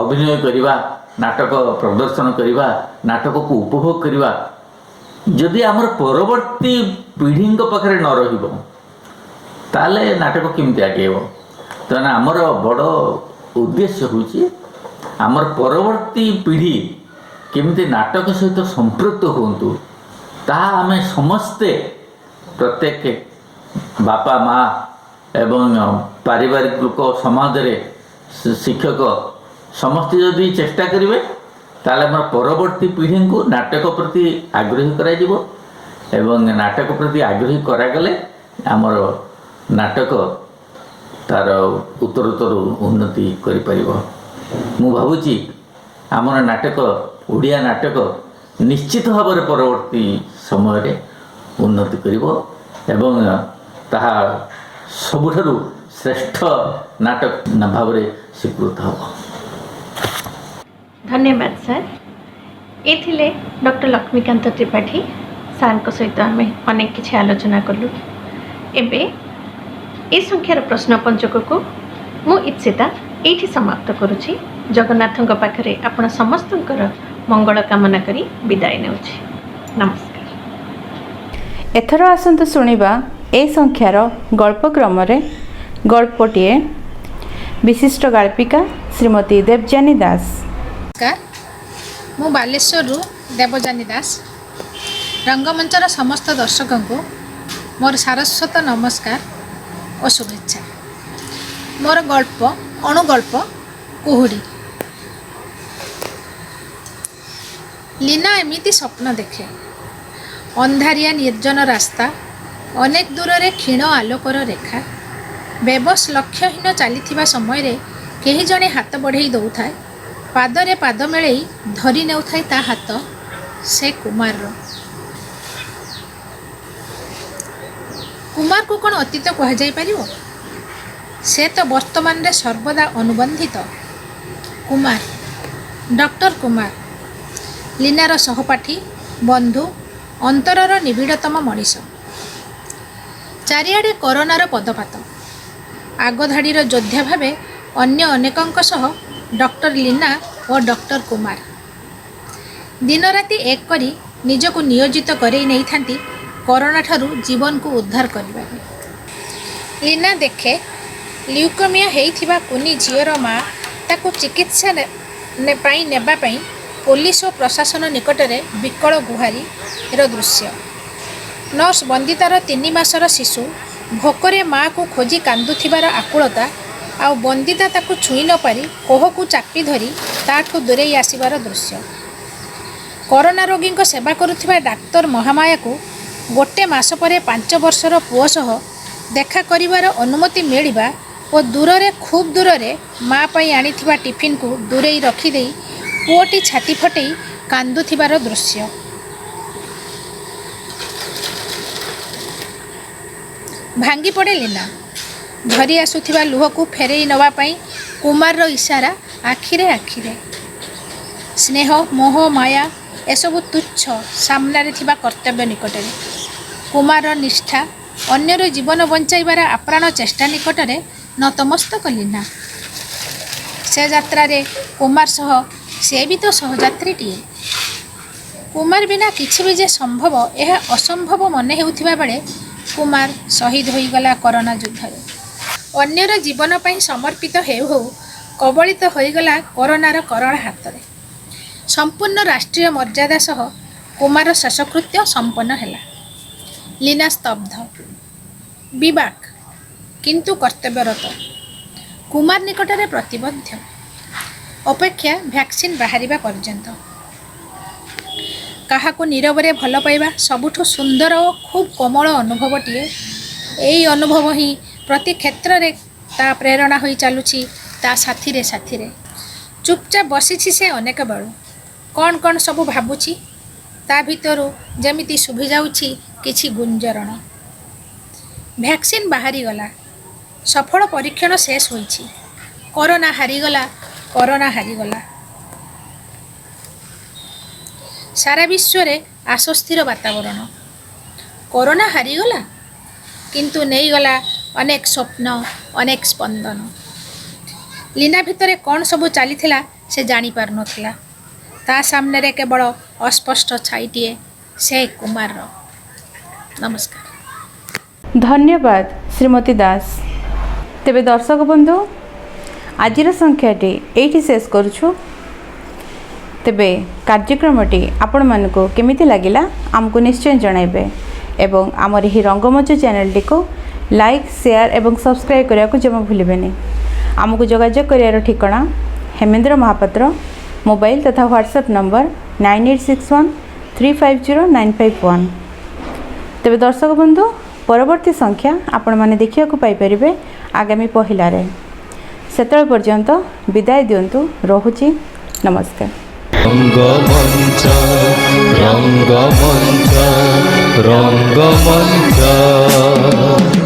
अभिनय करवा नाटक प्रदर्शन करवा नाटक को उपभोग करवा जदि आमर परवर्ती पीढ़ी पाखे न ताले नाटक केमती आगेब तेना आमर बड़ उद्देश्य हूँ आमर परवर्ती पीढ़ी केमती नाटक सहित संपृक्त हूँ ताहा आमे समस्ते प्रत्येक बापा माँ एवं पारिवारिक लोक समाज रे शिक्षक समस्ते जदि चेष्टा करेंगे ताले आमर परवर्ती पीढ़ी को नाटक प्रति आग्रही करा जिवो एवं नाटक प्रति आग्रही करागले आमर नाटक तार उत्तरोत्तर उन्नति करिपारिबो। मु भावुची आमर नाटक ओडिया नाटक निश्चित भाव में परवर्ती समय रे उन्नति करिबो एवं ताहा सबुठारु श्रेष्ठ नाटक भाव में स्वीकृत हो। धन्यवाद सर। ये थिले डॉक्टर लक्ष्मीकांत त्रिपाठी सार सहित आम अनेक किसी आलोचना कलु। एबे ए संख्यार प्रश्न पंचक को मु इच्छिता ये समाप्त करुछि। जगन्नाथ पाखरे आपण समस्तंकर मंगल कामना करी विदाय नेउछि। नमस्कार। एथर आसंतु शुणिबा ए संख्यार गल्पक्रम रे गल्पटिए विशिष्ट गाल्पिका श्रीमती देवजानी दास। नमस्कार, मु बालेश्वरु देवजानी दास। रंगमंचर समस्त दर्शकों को मोर सारस्वत नमस्कार और शुभेच्छा। मोर गल्प अणुगल्प कुहुड़ी। लीना एमिति स्वप्न देखे अंधारिया निर्जन रास्ता, अनेक दूर रे क्षीण आलोकर रेखा, बेबस लक्ष्यहीन चली समय रे केही जणे हाथ बढ़ाई दौथाए, पादरे पाद मेलई धरी नेउथाए ता हाथ से कुमार। कुमार को कौन अतीत कह जाई परिवो? से तो वर्तमान रे सर्वदा अनुबंधित। कुमार डॉक्टर कुमार लीनार सहपाठी, बंधु, अंतरर निबिड़तम मनीष। चारिआडे कोरोनार पदपात। आगधाड़ीर योद्धा भावे अन्य अनेकंक सह डॉक्टर लीना और डॉक्टर कुमार दिन राति एक करी निजको नियोजित करई नहीं थांती कोरोना ठारू जीवन को उद्धार करबा। लीना देखे ल्यूकेमिया हेइथिबा कुनी झीर माँ ताकू चिकित्सा नेबा पई पुलिस और प्रशासन निकट में विकल गुहारी दृश्य। नर्स बंदितार 3 मासर शिशु भोकरे माँ को खोजी कांदुथिबार आकुलता आउ बंदिता ताकू छुई न पारी कोह को चापी धरी ताठू दूरेई आसिबार दृश्य। कोरोना रोगी को सेवा करुथिबा डाक्तर महामाया को गोटे मास पर 5 वर्षर पुओ सह देखा करिवार अनुमति मिलिबा और दूर रे खूब दूर रे माँ पई आनिथिबा टिफिन को दूरेई रखिदेई पुओटी छाती फटेई कांदुथिबार दृश्य। भांगी पड़े लीना। धरी आसुथिबा लुह को फेरेई नवा पई कुमार रो इशारा आखिरे आखिरे। स्नेह मोह माया एसबु तुच्छ सामने थिबा कर्तव्य निकट में कुमार निष्ठा अन्यर जीवन बंचाइबार आप्राण चेष्टा निकट में नतमस्तक लीना। से यात्रा रे कुमार सह से भी तो सहयात्रीटीए। कुमार बिना किछि भी जे संभव यह असंभव मने हेउथिबा बेले कुमार शहीद होईगला कोरोना युद्ध रे। अन्यर जीवन पई समर्पित हेउ हेउ कबलित होईगला कोरोनार करण हाथ रे। संपूर्ण राष्ट्रीय मर्यादा सह कुमार शेषकृत्य संपन्न हैला। लीना स्तब्ध विवाक किंतु कर्तव्यरत। कुमार निकटरे प्रतिबद्ध अपेक्षा वैक्सीन बाहरिबा पर्यंत। काहाको नीरवरे भल पाइबा सबुठु सुंदर और खूब कोमल अनुभवटीए। यही अनुभव ही प्रति क्षेत्र रे ता प्रेरणा होई चलुछि ता साथी रे साथी रे। चुपचाप बसिछि से अनेक बेलू कौन कौन सबू भाबुछि ता भितरु जेमिति सुभि जाउछि किछि गुंजरण। वैक्सीन बाहरी गला, सफल परीक्षण शेष होइछि। Corona हारिगला, corona हारिगला। सारा विश्व रे आश्वस्तिर वातावरण। कोरोना हारिगला किंतु नहीं गला अनेक स्वप्न, अनेक स्पंदन। लीना भितरे कौन सबू चली से जानी पार नथिला। ता सामने रे केवल अस्पष्ट छाईटीए से कुमार। नमस्कार। धन्यवाद श्रीमती दास। तेबे दर्शक बंधु आजिर संख्याटी एठी शेष करूछु। तेबे कार्यक्रमटी आपण मानक केमिति लागिला आमको निश्चय जणाइबे एवं आमर ही रंगमंच चैनल को लाइक शेयर एवं सब्सक्राइब करने को जमा भूलें। आमको जोगाजोग कर ठिकाना हेमेंद्र महापात्र, मोबाइल तथा व्हाट्सएप नंबर 9861350951। तेबे दर्शक बंधु परवर्ती संख्या आपण माने देखिया को पाई परिबे आगामी पहिला रे। सेतल पर्यंत विदाय दियंतु, रहुची, नमस्कार। रंगमंच रंगमंच रंगमंच।